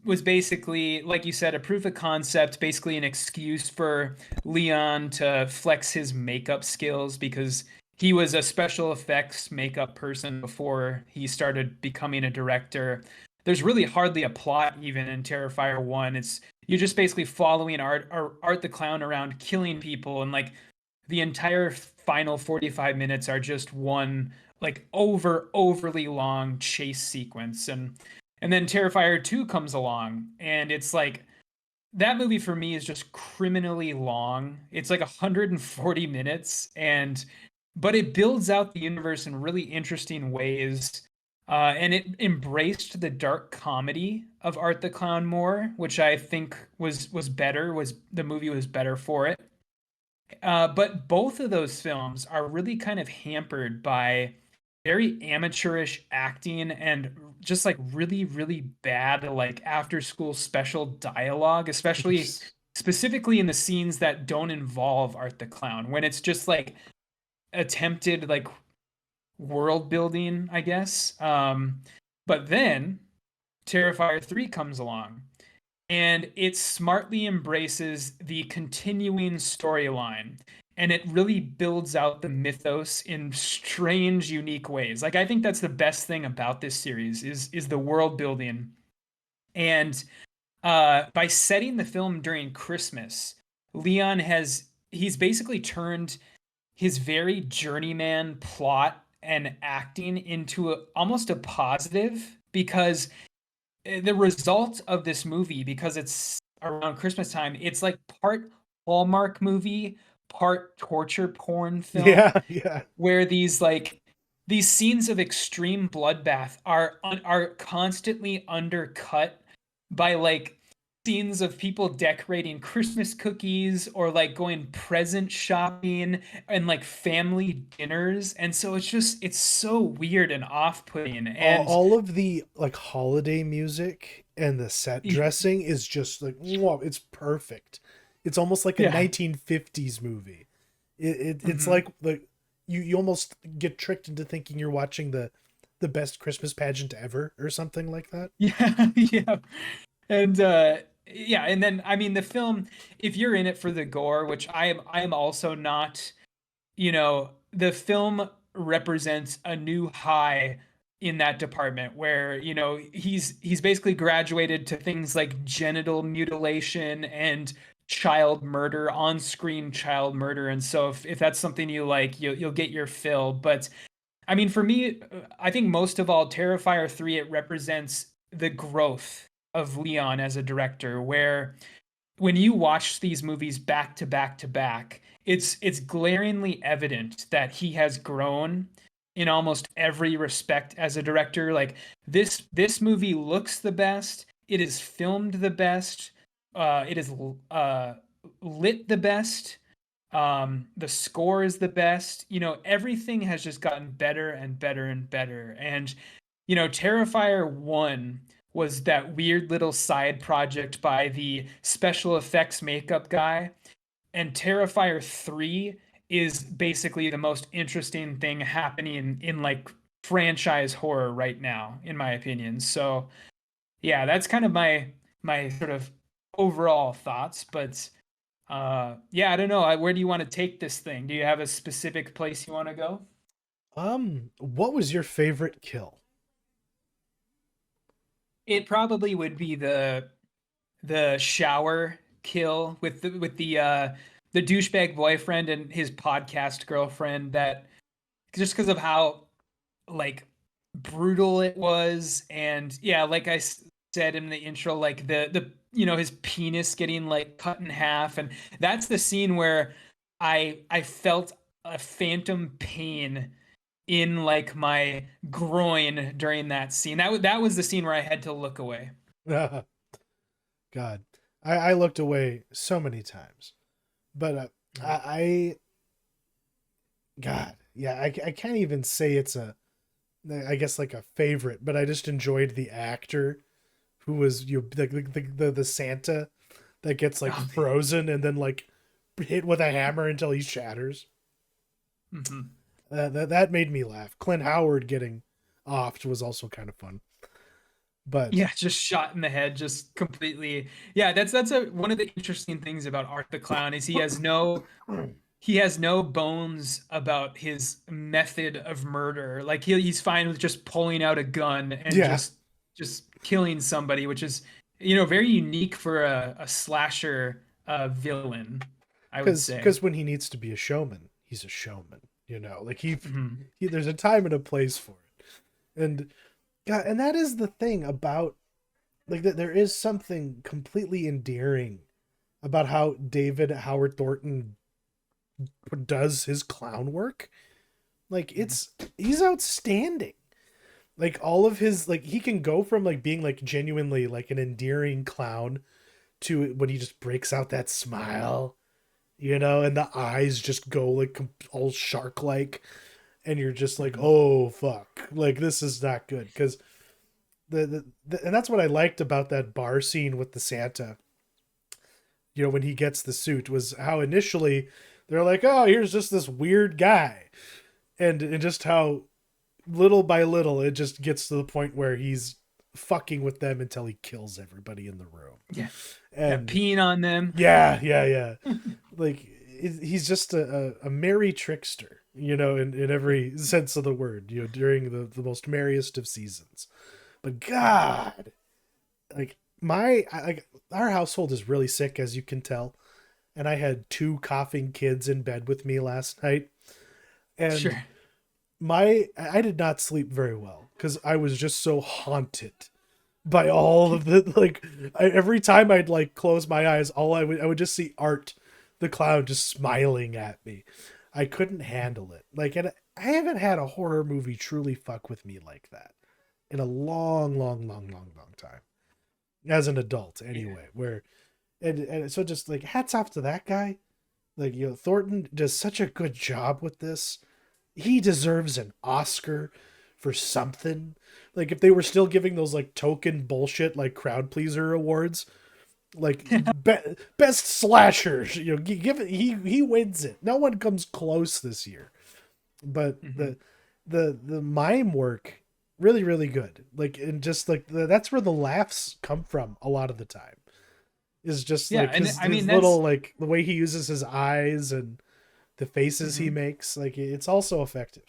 was basically, like you said, a proof of concept, basically an excuse for Leon to flex his makeup skills, because he was a special effects makeup person before he started becoming a director. There's really hardly a plot even in Terrifier 1. You're just basically following Art the Clown around killing people, and like the entire final 45 minutes are just one like overly long chase sequence. And then Terrifier 2 comes along, and it's like, that movie for me is just criminally long. It's like 140 minutes, but it builds out the universe in really interesting ways. And it embraced the dark comedy of Art the Clown more, which I think was better. The movie was better for it. But both of those films are really kind of hampered by very amateurish acting and just like really, really bad like after school special dialogue, especially specifically in the scenes that don't involve Art the Clown, when it's just like attempted like world building, I guess. But then Terrifier 3 comes along, and it smartly embraces the continuing storyline, and it really builds out the mythos in strange, unique ways. Like, I think that's the best thing about this series is the world building. And by setting the film during Christmas, he's basically turned his very journeyman plot and acting into almost a positive, because the result of this movie, because it's around Christmas time, it's like part Hallmark movie, part torture porn film. Yeah. Where these scenes of extreme bloodbath are constantly undercut by like scenes of people decorating Christmas cookies or like going present shopping and like family dinners. And so it's so weird and off-putting. And All of the like holiday music and the set dressing is just like, wow, it's perfect. It's almost like a 1950s movie. It's like you almost get tricked into thinking you're watching the best Christmas pageant ever or something like that. Yeah, yeah. And and then I mean the film, if you're in it for the gore, which I am also not, the film represents a new high in that department where, he's basically graduated to things like genital mutilation and child murder, on-screen child murder. And so if that's something you like, you'll get your fill. But I mean, for me, I think most of all, Terrifier 3, it represents the growth of Leon as a director, where when you watch these movies back to back to back, it's glaringly evident that he has grown in almost every respect as a director. Like this movie looks the best, it is filmed the best, it is lit the best, the score is the best. Everything has just gotten better and better and better. And Terrifier 1 was that weird little side project by the special effects makeup guy, and Terrifier 3 is basically the most interesting thing happening in like franchise horror right now, in my opinion. So yeah, that's kind of my sort of overall thoughts. But yeah, I don't know. Where do you want to take this thing? Do you have a specific place you want to go? What was your favorite kill? It probably would be the shower kill with the douchebag boyfriend and his podcast girlfriend, that just because of how like brutal it was. And yeah, like I said in the intro, like the his penis getting like cut in half. And that's the scene where I felt a phantom pain in like my groin during that scene. That was the scene where I had to look away. God, I looked away so many times, but God, yeah, I can't even say it's I guess like a favorite, but I just enjoyed the actor who was the Santa that gets like frozen and then like hit with a hammer until he shatters. Mm-hmm. That made me laugh. Clint Howard getting offed was also kind of fun. But yeah, just shot in the head, just completely. Yeah, that's one of the interesting things about Art the Clown is he has no bones about his method of murder. Like he's fine with just pulling out a gun and just killing somebody, which is very unique for a slasher villain, I would say. Because when he needs to be a showman, he's a showman. Like he there's a time and a place for it. And God, and that is the thing about like that there is something completely endearing about how David Howard Thornton does his clown work. Like he's outstanding. Like all of his like he can go from like being like genuinely like an endearing clown to when he just breaks out that smile, and the eyes just go like all shark like, and you're just like, oh fuck, like this is not good. Because the and that's what I liked about that bar scene with the Santa, when he gets the suit, was how initially they're like, oh, here's just this weird guy, and just how little by little it just gets to the point where he's fucking with them until he kills everybody in the room. Yeah. And peeing on them. Yeah. Like he's just a merry trickster, in every sense of the word, during the most merriest of seasons. But God, like our household is really sick, as you can tell. And I had 2 coughing kids in bed with me last night. And sure. I did not sleep very well because I was just so haunted by all of the like. Every time I'd like close my eyes, I would just see Art the Clown just smiling at me. I couldn't handle it. Like, and I haven't had a horror movie truly fuck with me like that in a long time. as an adult anyway. Where and so just like hats off to that guy. Like, you know, Thornton does such a good job with this. He deserves an Oscar for something. Like, if they were still giving those like token bullshit like crowd pleaser awards, like best slashers, you know, give it, he wins it. No one comes close this year. But the mime work, really really good. Like, and just like that's where the laughs come from a lot of the time. Is just like his little, like the way he uses his eyes and the faces he makes. Like, it's also effective.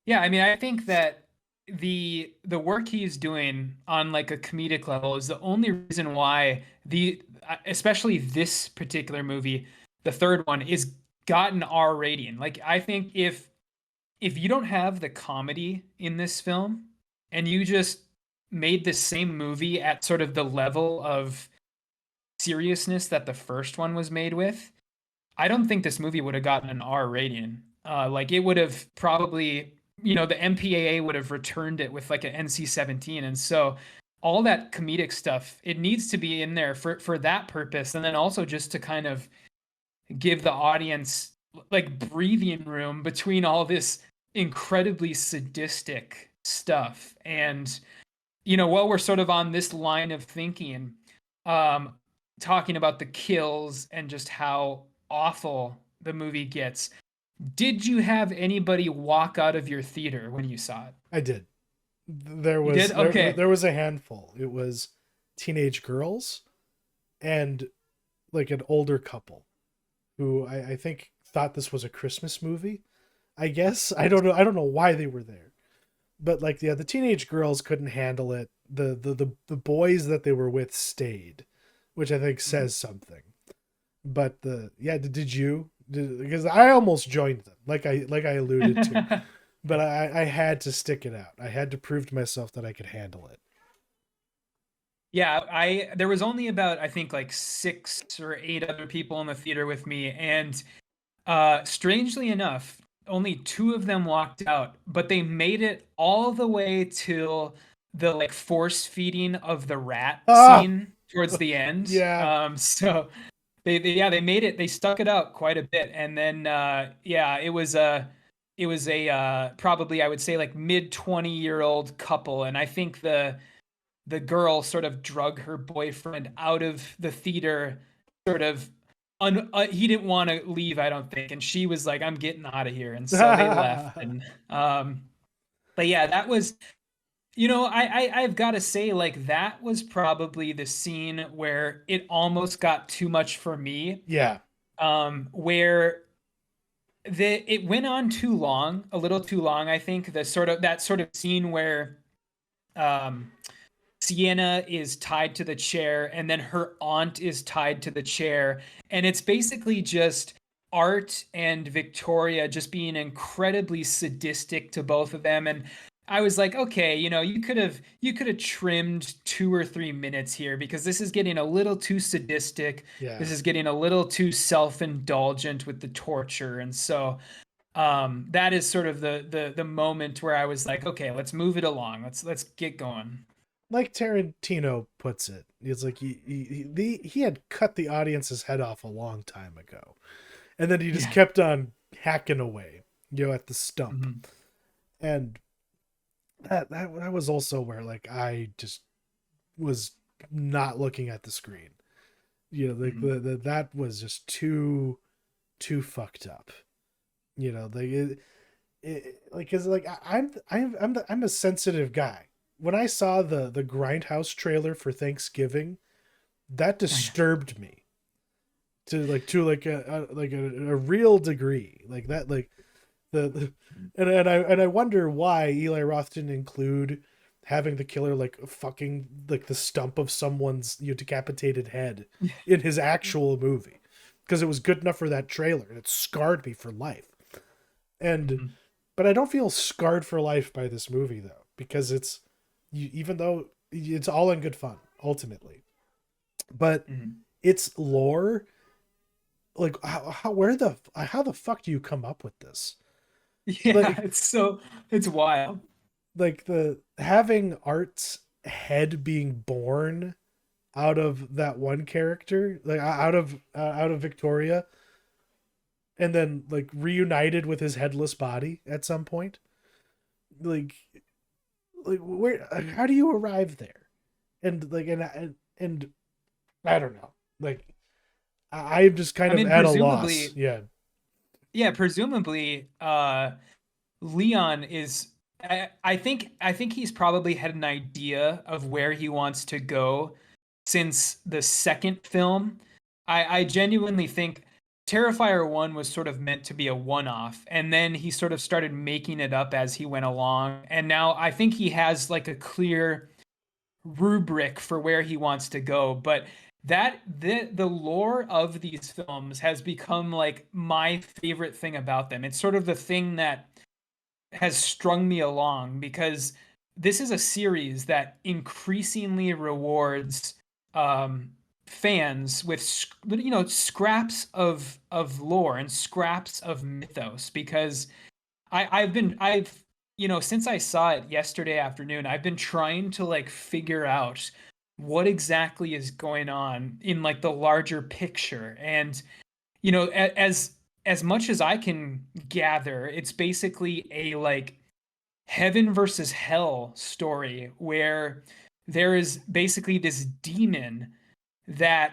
Yeah, I mean, I think that the work he's doing on like a comedic level is the only reason why especially this particular movie, the third one, is got an R rating. Like, I think if you don't have the comedy in this film and you just made the same movie at sort of the level of seriousness that the first one was made with, I don't think this movie would have gotten an R rating. Like, it would have probably, you know, the MPAA would have returned it with like an NC-17. And so all that comedic stuff, it needs to be in there for that purpose. And then also just to kind of give the audience like breathing room between all this incredibly sadistic stuff. And, you know, while we're sort of on this line of thinking, talking about the kills and just how awful the movie gets, did you have anybody walk out of your theater when you saw it? I did. There was there was a handful. It was teenage girls and like an older couple who I think thought this was a Christmas movie. I guess I don't know why they were there, but like the teenage girls couldn't handle it. The boys that they were with stayed, which I think says something. But did you? Because I almost joined them, like I alluded to, but I had to stick it out. I had to prove to myself that I could handle it. Yeah, there was only about, I think, like 6 or 8 other people in the theater with me, and strangely enough, only 2 of them walked out, but they made it all the way till the like force feeding of the rat scene towards the end. Yeah. So they made it. They stuck it out quite a bit, and then it was a probably, I would say, like mid-20-year-old couple, and I think the girl sort of drug her boyfriend out of the theater, sort of. He didn't want to leave, I don't think, and she was like, "I'm getting out of here," and so they left. And but yeah, that was, you know, I've got to say, like, that was probably the scene where it almost got too much for me. Yeah. Where it went on too long, a little too long. I think that sort of scene where Sienna is tied to the chair and then her aunt is tied to the chair, and it's basically just Art and Victoria just being incredibly sadistic to both of them. And I was like, okay, you know, you could have trimmed 2 or 3 minutes here, because this is getting a little too sadistic. Yeah. This is getting a little too self-indulgent with the torture. And so that is sort of the moment where I was like, okay, let's move it along. Let's get going. Like Tarantino puts it, it's like he had cut the audience's head off a long time ago, and then he just kept on hacking away, you know, at the stump. Mm-hmm. And that was also where, like, I just was not looking at the screen, you know, like that was just too fucked up, you know, like like, cause like I'm a sensitive guy. When I saw the Grindhouse trailer for Thanksgiving, that disturbed me to a real degree, like that, like and I wonder why Eli Roth didn't include having the killer like fucking like the stump of someone's, you know, decapitated head in his actual movie, because it was good enough for that trailer and it scarred me for life. And but I don't feel scarred for life by this movie though, because it's, even though it's all in good fun ultimately, but its lore, like how the fuck do you come up with this? Yeah, like, it's wild. Like, the having Art's head being born out of that one character, like out of Victoria, and then like reunited with his headless body at some point. Like, where? How do you arrive there? And like, and I don't know. Like, I'm just kind I of mean, at a loss. presumably, Yeah. yeah, presumably, Leon is. I think he's probably had an idea of where he wants to go since the second film. I genuinely think Terrifier 1 was sort of meant to be a one-off, and then he sort of started making it up as he went along. And now I think he has like a clear rubric for where he wants to go. But the lore of these films has become like my favorite thing about them. It's sort of the thing that has strung me along because this is a series that increasingly rewards fans with scraps of lore and scraps of mythos because I've since I saw it yesterday afternoon, I've been trying to like figure out what exactly is going on in like the larger picture. And as much as I can gather, it's basically a like heaven versus hell story where there is basically this demon that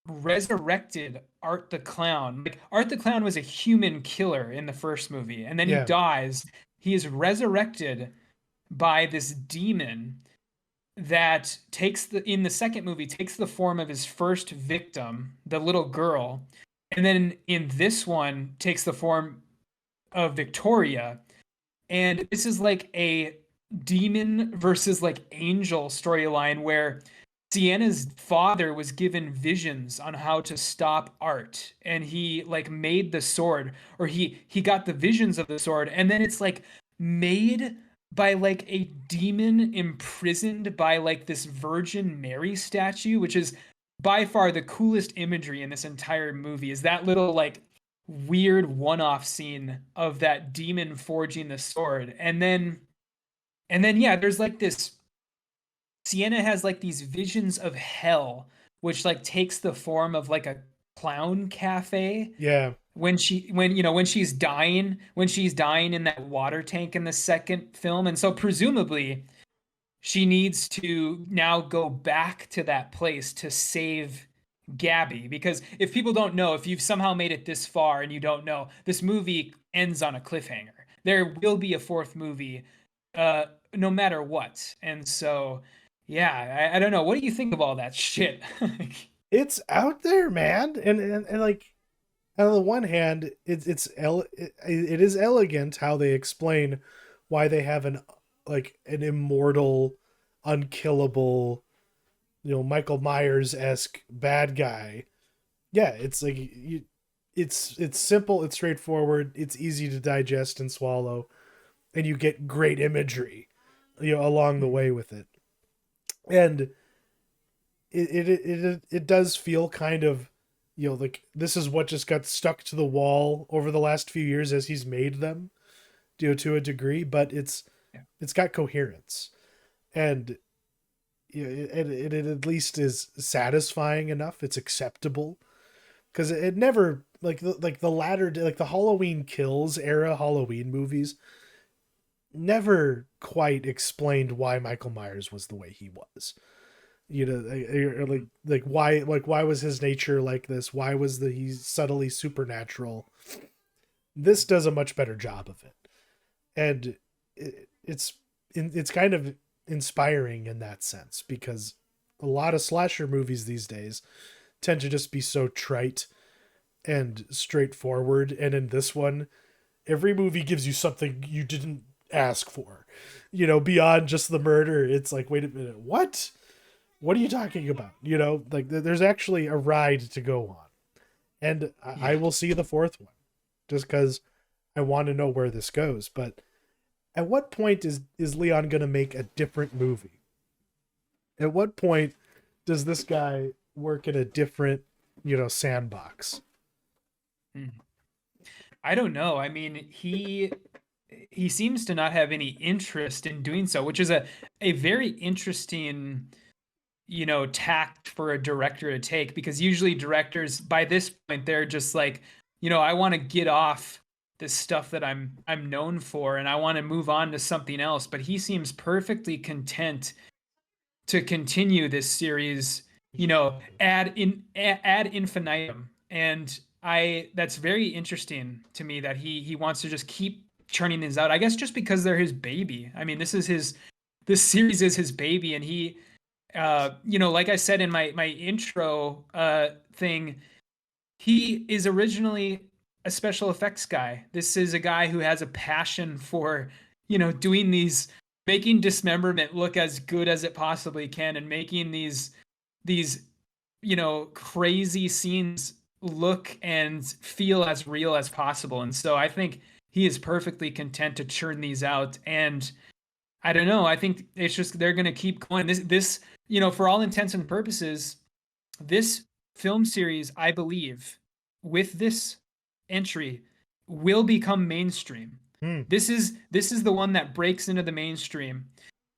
resurrected Art the Clown. Like Art the Clown was a human killer in the first movie, and then he Yeah. dies. He is resurrected by this demon that in the second movie takes the form of his first victim, the little girl, and then in this one takes the form of Victoria. And this is like a demon versus like angel storyline where Sienna's father was given visions on how to stop Art, and he like made the sword, or he got the visions of the sword, and then it's like made by like a demon imprisoned by like this Virgin Mary statue, which is by far the coolest imagery in this entire movie. Is that little like weird one-off scene of that demon forging the sword, and then yeah, there's like this Sienna has like these visions of hell, which like takes the form of like a clown cafe Yeah. when she's dying in that water tank in the second film. And so presumably she needs to now go back to that place to save Gabby, because if people don't know, if you've somehow made it this far and you don't know, this movie ends on a cliffhanger. There will be a fourth movie, no matter what. And so, yeah, I don't know. What do you think of all that shit? It's out there, man. And like, on the one hand, it is elegant how they explain why they have an immortal, unkillable, Michael Myers-esque bad guy. Yeah, it's like it's simple, it's straightforward, it's easy to digest and swallow, and you get great imagery, along the way with it. And it does feel kind of, like this is what just got stuck to the wall over the last few years as he's made them, to a degree, but it's got coherence, and it at least is satisfying enough. It's acceptable because it never like the latter, like the Halloween Kills era Halloween movies never quite explained why Michael Myers was the way he was. Why was his nature like this? Why was he's subtly supernatural? This does a much better job of it, and it's kind of inspiring in that sense, because a lot of slasher movies these days tend to just be so trite and straightforward, and in this one, every movie gives you something you didn't ask for, beyond just the murder. It's like, wait a minute, what are you talking about? Like there's actually a ride to go on, and I will see the fourth one just because I want to know where this goes. But at what point is Leon going to make a different movie? At what point does this guy work in a different, sandbox? I don't know. I mean, he seems to not have any interest in doing so, which is a very interesting, tact for a director to take, because usually directors by this point, they're just like, I want to get off this stuff that I'm known for, and I want to move on to something else. But he seems perfectly content to continue this series, ad infinitum. And that's very interesting to me that he wants to just keep churning these out. I guess just because they're his baby. I mean, this series is his baby, and he, like I said in my intro thing, he is originally a special effects guy. This is a guy who has a passion for, doing these, making dismemberment look as good as it possibly can, and making these, crazy scenes look and feel as real as possible. And so I think he is perfectly content to churn these out. And I don't know, I think it's just, they're going to keep going. This, for all intents and purposes, this film series, I believe, with this entry, will become mainstream. This is the one that breaks into the mainstream.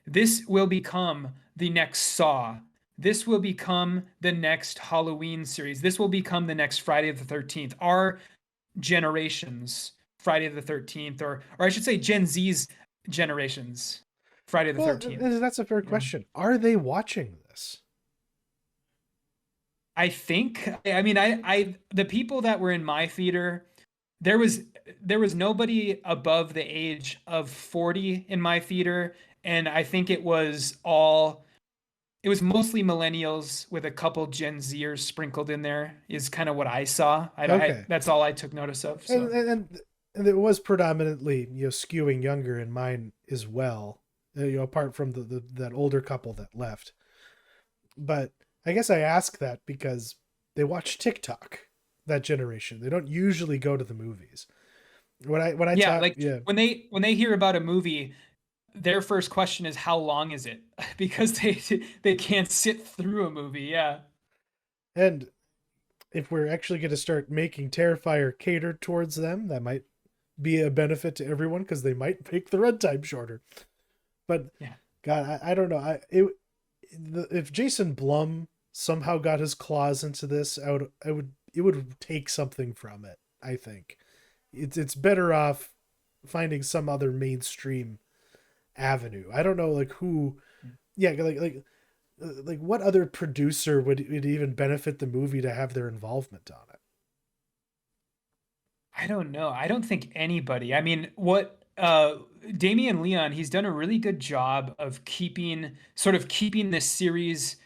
This will become the next Saw. This will become the next Halloween series. This will become the next Friday the 13th. Our generation's Friday the 13th, or I should say Gen Z's generations Friday the 13th. That's a fair question. Are they watching this? I think, the people that were in my theater, there was nobody above the age of 40 in my theater. And I think it was mostly millennials with a couple Gen Zers sprinkled in there, is kind of what I saw. That's all I took notice of. So. And it was predominantly, skewing younger in mine as well, apart from that older couple that left. But I guess I ask that because they watch TikTok, that generation. They don't usually go to the movies. When they hear about a movie, their first question is, how long is it? Because they can't sit through a movie. Yeah. And if we're actually going to start making Terrifier catered towards them, that might be a benefit to everyone, because they might make the runtime shorter. But yeah. God, I don't know. If Jason Blum somehow got his claws into this, it would take something from it. I think it's better off finding some other mainstream avenue. I don't know, like who, like what other producer would even benefit the movie to have their involvement on it? I don't know. I don't think anybody. I mean, Damian Leon, he's done a really good job of keeping this series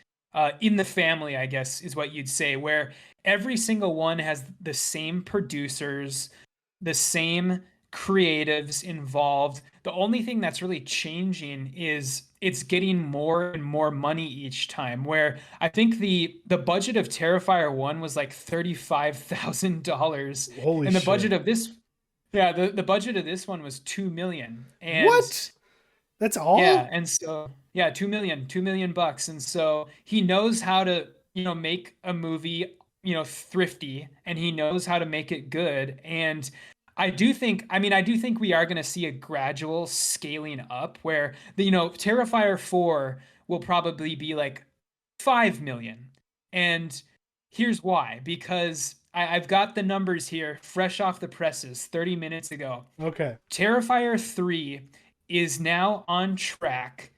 in the family, I guess is what you'd say, where every single one has the same producers, the same creatives involved. The only thing that's really changing is it's getting more and more money each time, where I think the budget of Terrifier 1 was like $35,000. Holy and the shit. budget of this the budget of this one was $2 million. And what? That's all? Yeah, and so $2 million bucks. And so he knows how to, make a movie, thrifty, and he knows how to make it good. And I do think we are going to see a gradual scaling up, where Terrifier 4 will probably be like 5 million. And here's why, because I've got the numbers here fresh off the presses 30 minutes ago. Okay. Terrifier 3 is now on track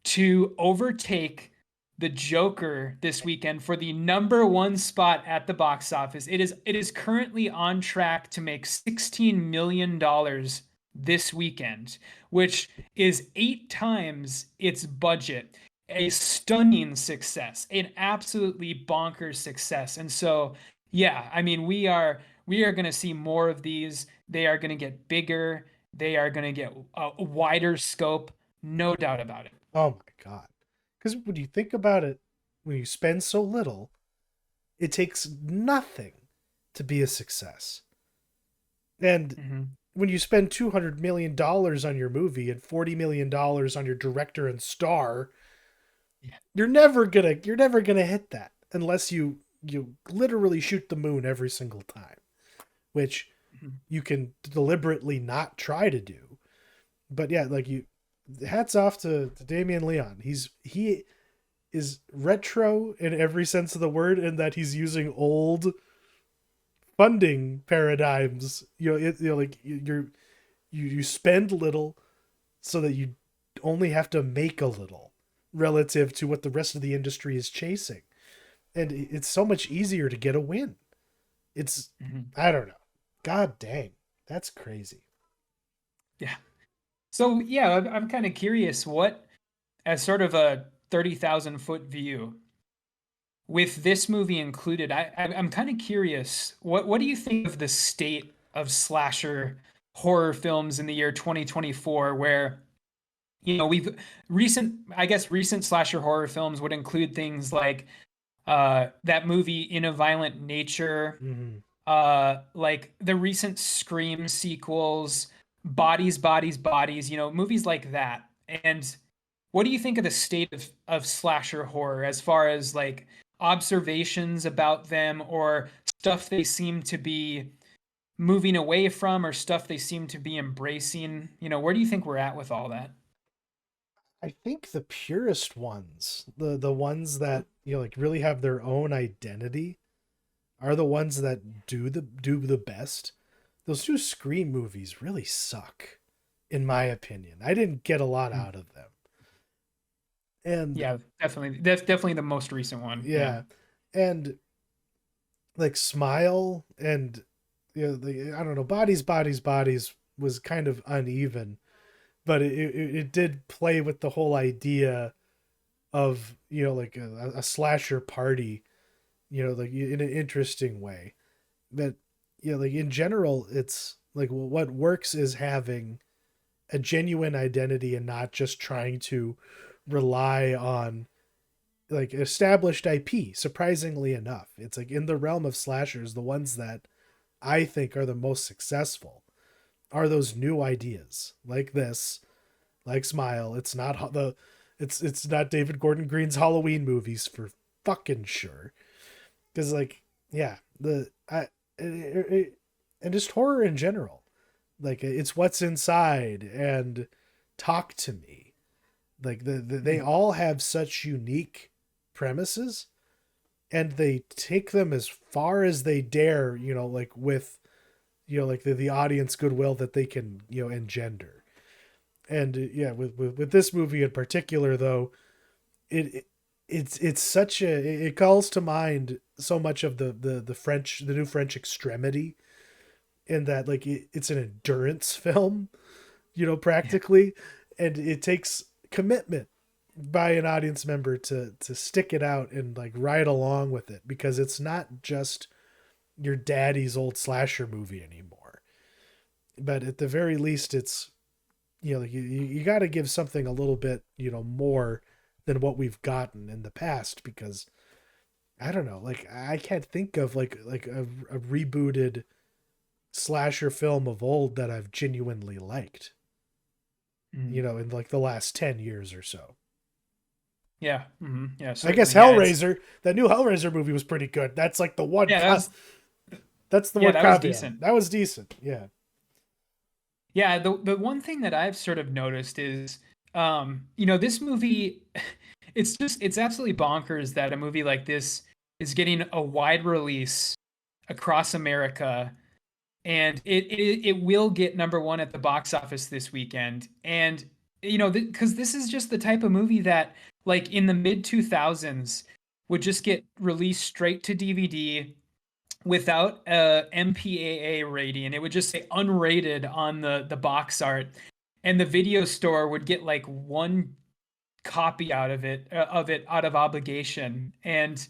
to overtake the Joker this weekend for the #1 spot at the box office. It is currently on track to make $16 million this weekend, which is 8 times its budget. A stunning success, an absolutely bonkers success. And so, yeah, I mean, we are going to see more of these. They are going to get bigger. They are going to get a wider scope, no doubt about it. Oh my God. Because when you think about it, when you spend so little, it takes nothing to be a success. And when you spend $200 million on your movie and $40 million on your director and star, you're never gonna hit that unless you literally shoot the moon every single time, which you can deliberately not try to do. but yeah, like hats off to Damien Leone. He is retro in every sense of the word, in that he's using old funding paradigms. Like you spend little so that you only have to make a little relative to what the rest of the industry is chasing. And it's so much easier to get a win. It's, I don't know. God dang. That's crazy. Yeah. So yeah, I'm kind of curious, what, as sort of a 30,000 foot view, with this movie included, I'm kind of curious, what do you think of the state of slasher horror films in the year 2024, where, recent slasher horror films would include things like that movie In a Violent Nature, like the recent Scream sequels, Bodies, Bodies, Bodies, movies like that. And what do you think of the state of slasher horror, as far as like observations about them, or stuff they seem to be moving away from, or stuff they seem to be embracing? Where do you think we're at with all that? I think the purest ones, the ones that, like really have their own identity, are the ones that do the best. Those two Scream movies really suck, in my opinion. I didn't get a lot out of them. And yeah, definitely, that's definitely the most recent one. Yeah. And like Smile and I don't know, Bodies, Bodies, Bodies was kind of uneven, but it did play with the whole idea of, like a slasher party, like in an interesting way. But like in general, it's like, well, what works is having a genuine identity and not just trying to rely on like established IP. Surprisingly enough, it's like in the realm of slashers, the ones that I think are the most successful are those new ideas, like this, like Smile. It's not it's not David Gordon Green's Halloween movies, for fucking sure. Because like, yeah, and just horror in general, like it's what's inside and Talk to Me. Like they all have such unique premises, and they take them as far as they dare, like with, like the audience goodwill that they can, engender. And yeah, with this movie in particular, though, it's such it calls to mind so much of the new French extremity, in that like it's an endurance film, practically, and it takes commitment by an audience member to stick it out and like ride along with it, because it's not just your daddy's old slasher movie anymore. But at the very least, it's, like you got to give something a little bit, more than what we've gotten in the past, because I don't know, like I can't think of like a rebooted slasher film of old that I've genuinely liked, in like the last 10 years or so. Yeah. Yeah. I guess Yeah, Hellraiser, that new Hellraiser movie was pretty good. That's like the one. Yeah, that's the one. that was decent. That was decent. Yeah. Yeah. The one thing that I've sort of noticed is, this movie, it's absolutely bonkers that a movie like this is getting a wide release across America, and it will get number one at the box office this weekend. And because this is just the type of movie that, like in the mid 2000s, would just get released straight to DVD without a MPAA rating. It would just say unrated on the box art, and the video store would get like one copy out of it out of obligation. And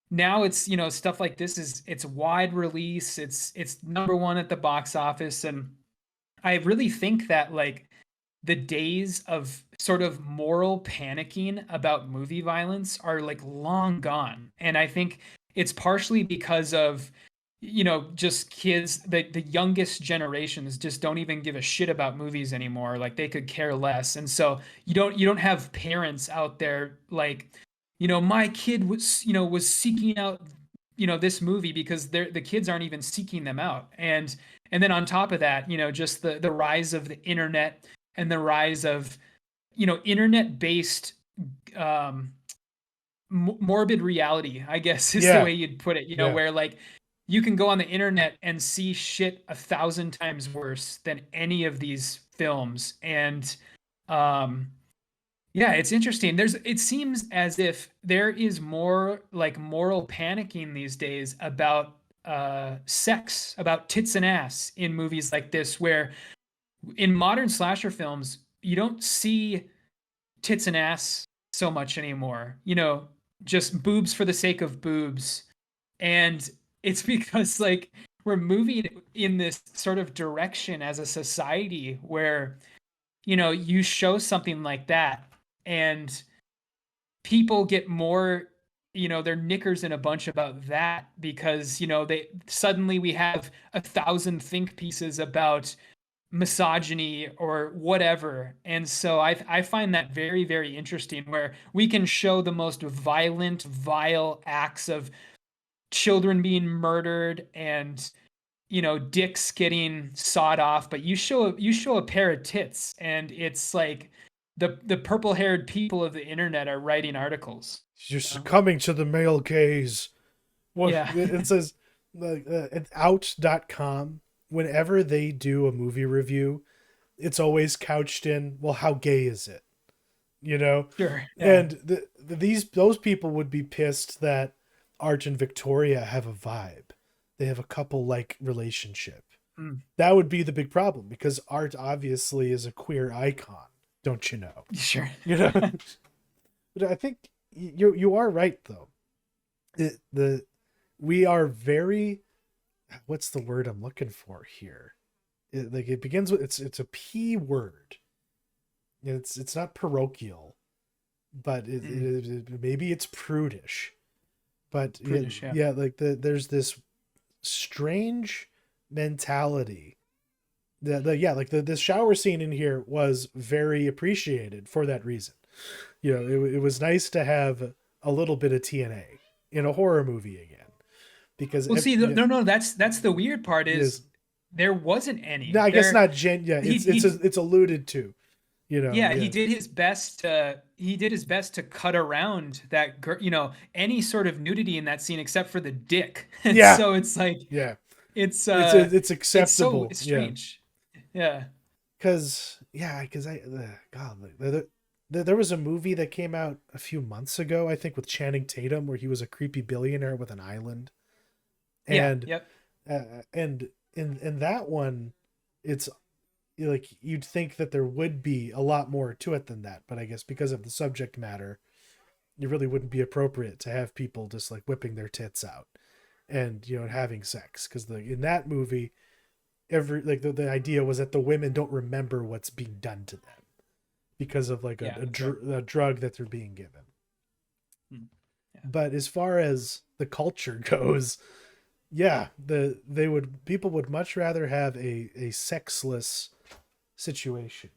now it's, stuff like this it's wide release, it's number one at the box office. And I really think that like the days of sort of moral panicking about movie violence are like long gone. And I think it's partially because of, just kids, the youngest generations just don't even give a shit about movies anymore. Like they could care less. And so you don't have parents out there like, my kid was seeking out, this movie, because the kids aren't even seeking them out. And then on top of that, just the rise of the internet and the rise of, internet-based morbid reality, I guess is the way you'd put it, where like you can go on the internet and see shit 1,000 times worse than any of these films. And yeah, it's interesting. It seems as if there is more like moral panicking these days about sex, about tits and ass in movies like this, where in modern slasher films, you don't see tits and ass so much anymore. Just boobs for the sake of boobs. And it's because like we're moving in this sort of direction as a society where, you show something like that and people get more, their knickers in a bunch about that because, we have 1,000 think pieces about misogyny or whatever. And so I find that very, very interesting, where we can show the most violent, vile acts of children being murdered and, dicks getting sawed off, but you show a pair of tits and it's like the purple-haired people of the internet are writing articles. You're succumbing to the male gaze. Well, yeah. It says at out.com, whenever they do a movie review, it's always couched in, well, how gay is it? Sure. Yeah. And those people would be pissed that Art and Victoria have a vibe. They have a couple-like relationship. That would be the big problem, because Art obviously is a queer icon, don't you know? Sure. But I think you are right, though. We are very, what's the word I'm looking for here? It begins with it's a P word. It's not parochial, but maybe it's prudish. But prudish, there's this strange mentality. The shower scene in here was very appreciated for that reason. It was nice to have a little bit of TNA in a horror movie again. Because that's the weird part is there wasn't any. No, I guess not. It's alluded to. He did his best to cut around that. Any sort of nudity in that scene except for the dick. So it's like it's acceptable. It's strange. Yeah. Because there was a movie that came out a few months ago, I think, with Channing Tatum, where he was a creepy billionaire with an island. And and in that one, it's like you'd think that there would be a lot more to it than that, but I guess because of the subject matter, it really wouldn't be appropriate to have people just like whipping their tits out and having sex, because in that movie, the idea was that the women don't remember what's being done to them because of like a drug that they're being given. But as far as the culture goes, people would much rather have a sexless situation.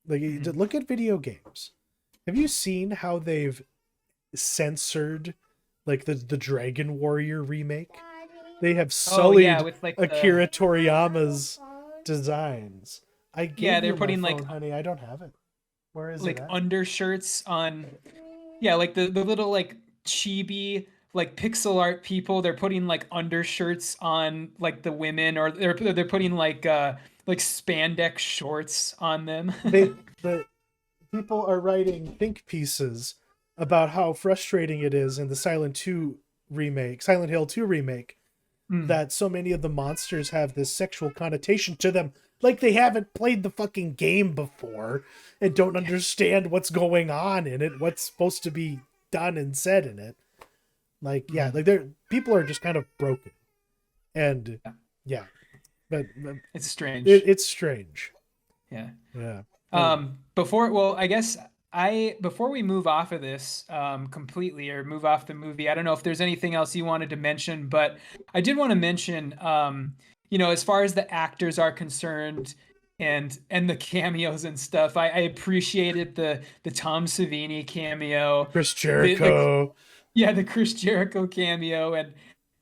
Like, look at video games. Have you seen how they've censored like the Dragon Warrior remake? They have sullied with like Akira Toriyama's designs. They're putting phone, like, honey, I don't have it. Where is like it? Like undershirts on, like the little like chibi like pixel art people. They're putting like undershirts on like the women, or they're putting like spandex shorts on them. The people are writing think pieces about how frustrating it is in the Silent Hill 2 remake, that so many of the monsters have this sexual connotation to them, like they haven't played the fucking game before and don't understand what's going on in it, what's supposed to be done and said in it. Like, people are just kind of broken. And but it's strange. It's strange. Yeah. Before we move off of this completely, or move off the movie, I don't know if there's anything else you wanted to mention, but I did want to mention, as far as the actors are concerned and the cameos and stuff, I appreciated the Tom Savini cameo, Chris Jericho. The Chris Jericho cameo,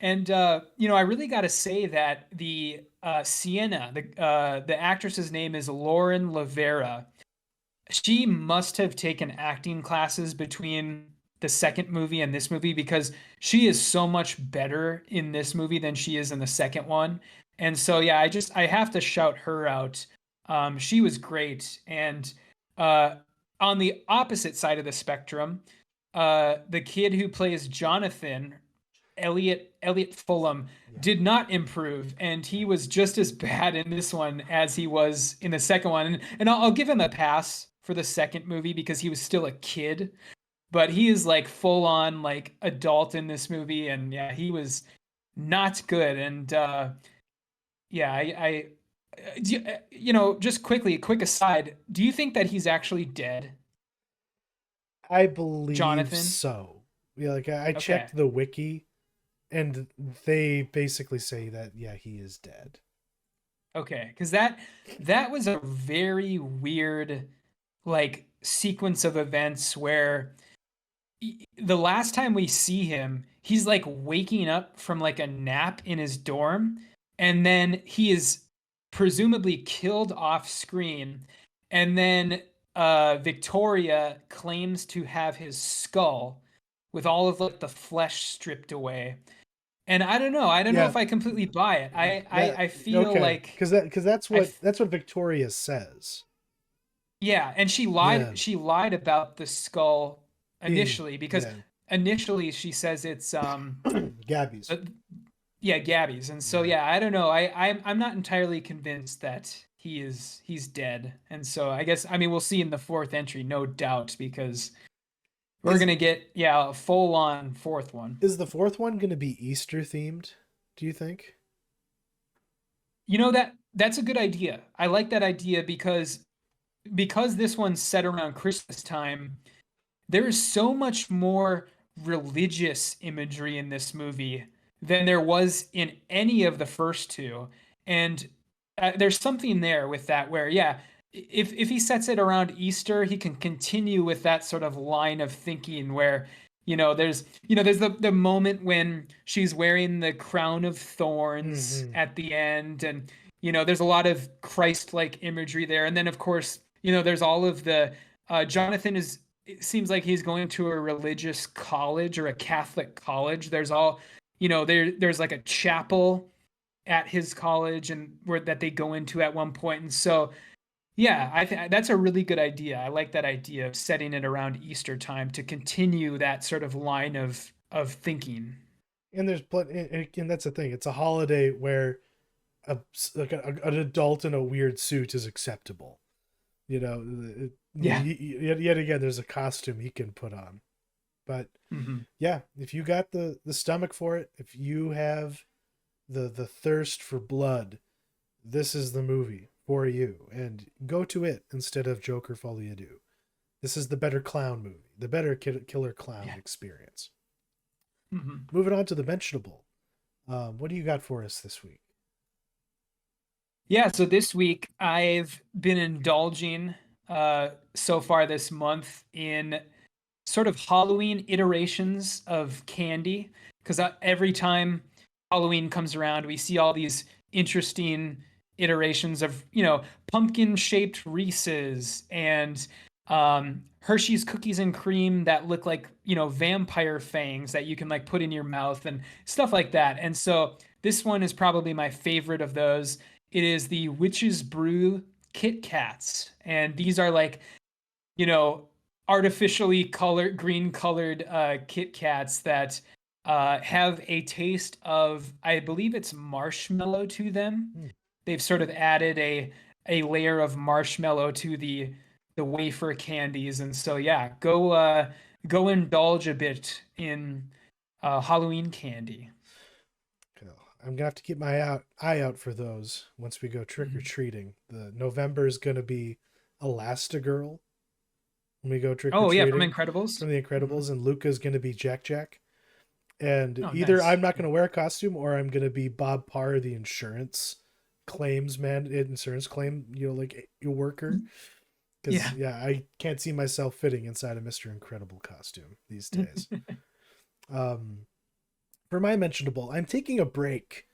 and I really got to say that the Sienna. The actress's name is Lauren Lavera. She must have taken acting classes between the second movie and this movie because she is so much better in this movie than she is in the second one. And so yeah, I have to shout her out. She was great. And on the opposite side of the spectrum, the kid who plays Jonathan, Elliot Fulham, did not improve, and he was just as bad in this one as he was in the second one. And I'll give him a pass for the second movie because he was still a kid, but he is like full on like adult in this movie, and yeah, he was not good. And yeah, just quickly, quick aside, do you think that he's actually dead? I believe Jonathan? so. Yeah, like I Okay. checked the wiki, and they basically say that yeah, he is dead. Okay, because that was a very weird like sequence of events where the last time we see him, he's like waking up from like a nap in his dorm, and then he is presumably killed off screen, and then Victoria claims to have his skull with all of like the flesh stripped away. And I don't know. I don't know Yeah. if I completely buy it. I feel okay. like because that's what Victoria says. yeah, and she lied. Yeah. She lied about the skull Being- initially because yeah. initially she says it's Gabby's. yeah, Gabby's. And so yeah, I don't know. I'm not entirely convinced that he's dead. And so I guess I mean we'll see in the fourth entry, no doubt, because we're gonna get a full on fourth one. Is the fourth one going to be Easter themed? Do you think? You know that's a good idea. I like that idea because this one's set around Christmas time. There is so much more religious imagery in this movie than there was in any of the first two, and there's something there with that where yeah, if he sets it around Easter, he can continue with that sort of line of thinking where there's the moment when she's wearing the crown of thorns at the end, and there's a lot of Christ-like imagery there, and then of course there's all of the Jonathan is. It seems like he's going to a religious college or a Catholic college. There's all, there's like a chapel at his college and where that they go into at one point. And so, yeah, I think that's a really good idea. I like that idea of setting it around Easter time to continue that sort of line of thinking. And there's and that's the thing. It's a holiday where an adult in a weird suit is acceptable. Yeah. Yet again, there's a costume he can put on. But yeah, if you got the stomach for it, if you have the thirst for blood, this is the movie for you. And go to it instead of Joker Folie. This is the better clown movie, the better killer clown experience. Moving on to the mentionable. What do you got for us this week? Yeah, so this week I've been indulging so far this month in sort of Halloween iterations of candy, because every time Halloween comes around, we see all these interesting iterations of pumpkin shaped Reese's and Hershey's cookies and cream that look like vampire fangs that you can like put in your mouth and stuff like that. And so this one is probably my favorite of those. It is the Witch's Brew Kit Kats, and these are like artificially green colored Kit Kats that have a taste of, I believe it's marshmallow to them. They've sort of added a layer of marshmallow to the wafer candies, and so yeah, go indulge a bit in Halloween candy. I'm gonna have to keep my eye out for those once we go trick or treating. The November is gonna be Elastigirl when we go trick or treating. Oh yeah, from Incredibles. From the Incredibles, and Luca's gonna be Jack. And Oh, either nice. I'm not gonna wear a costume or I'm gonna be Bob Parr, the insurance claim like your worker. Because I can't see myself fitting inside a Mr. Incredible costume these days. For my mentionable, I'm taking a break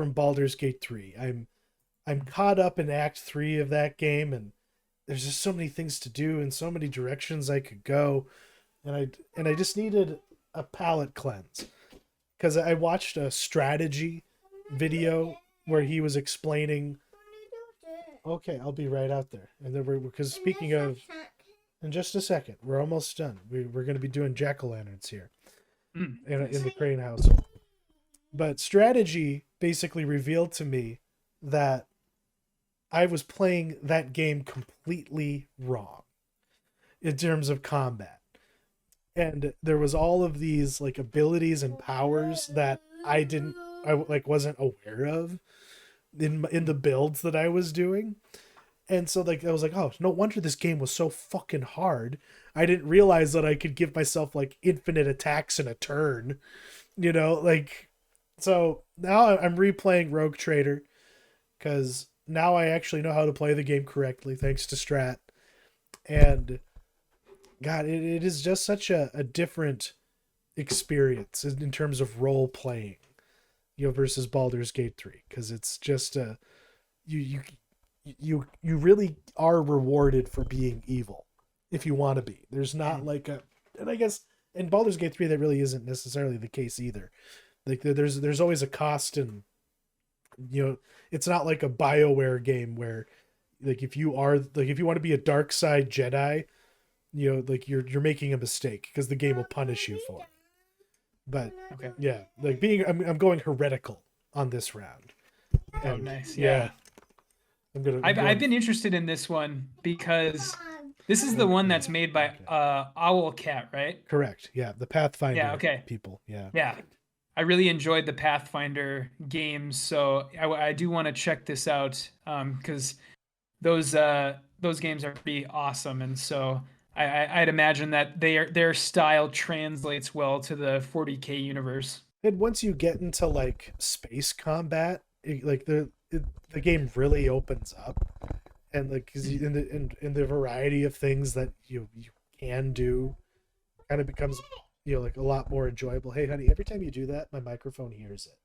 from Baldur's Gate 3. I'm caught up in Act 3 of that game, and there's just so many things to do and so many directions I could go, and I just needed a palate cleanse, because I watched a strategy video where he was explaining. Okay, I'll be right out there. And then because speaking of, in just a second, we're almost done. We're going to be doing jack-o'-lanterns here in the Crane house. But strategy basically revealed to me that I was playing that game completely wrong in terms of combat. And there was all of these like abilities and powers that I wasn't aware of in the builds that I was doing. And so like I was like, oh, no wonder this game was so fucking hard. I didn't realize that I could give myself like infinite attacks in a turn, like. So now I'm replaying Rogue Trader because now I actually know how to play the game correctly thanks to Strat. And God, it is just such a different experience in terms of role playing, versus Baldur's Gate 3, because it's just you really are rewarded for being evil if you want to be. There's not like and I guess in Baldur's Gate 3 that really isn't necessarily the case either. Like there's always a cost, and it's not like a BioWare game where like if you want to be a dark side Jedi, like you're making a mistake because the game will punish you for it. But Okay. yeah, like I'm going heretical on this round. Oh, nice. Yeah. I've been interested in this one because this is the one that's made by Owlcat, right? Correct. Yeah, the Pathfinder okay. people. Yeah. Yeah. I really enjoyed the Pathfinder games, so I do want to check this out because those games are pretty awesome, and so I'd imagine that their style translates well to the 40K universe. And once you get into like space combat, the game really opens up, and like cause in the variety of things that you can do, kind of becomes like a lot more enjoyable. Hey honey, every time you do that, my microphone hears it.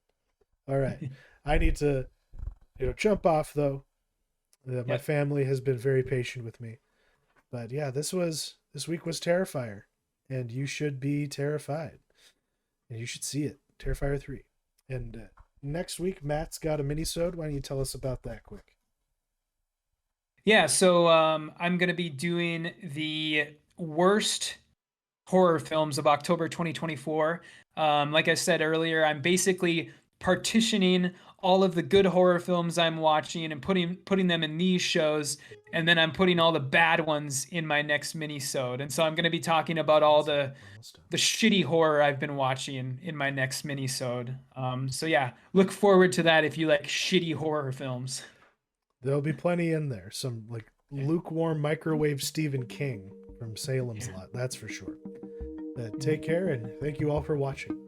All right, I need to jump off though. My family has been very patient with me, but yeah, this week was Terrifier, and you should be terrified, and you should see it. Terrifier 3, and next week Matt's got a mini-sode. Why don't you tell us about that quick? Yeah, so I'm gonna be doing the worst horror films of October 2024. Like I said earlier, I'm basically partitioning all of the good horror films I'm watching and putting them in these shows, and then I'm putting all the bad ones in my next mini-sode. And so I'm going to be talking about all the shitty horror I've been watching in my next mini-sode. So yeah, look forward to that if you like shitty horror films. There'll be plenty in there. Some like lukewarm microwave Stephen King from Salem's Lot, that's for sure. Take care, and thank you all for watching.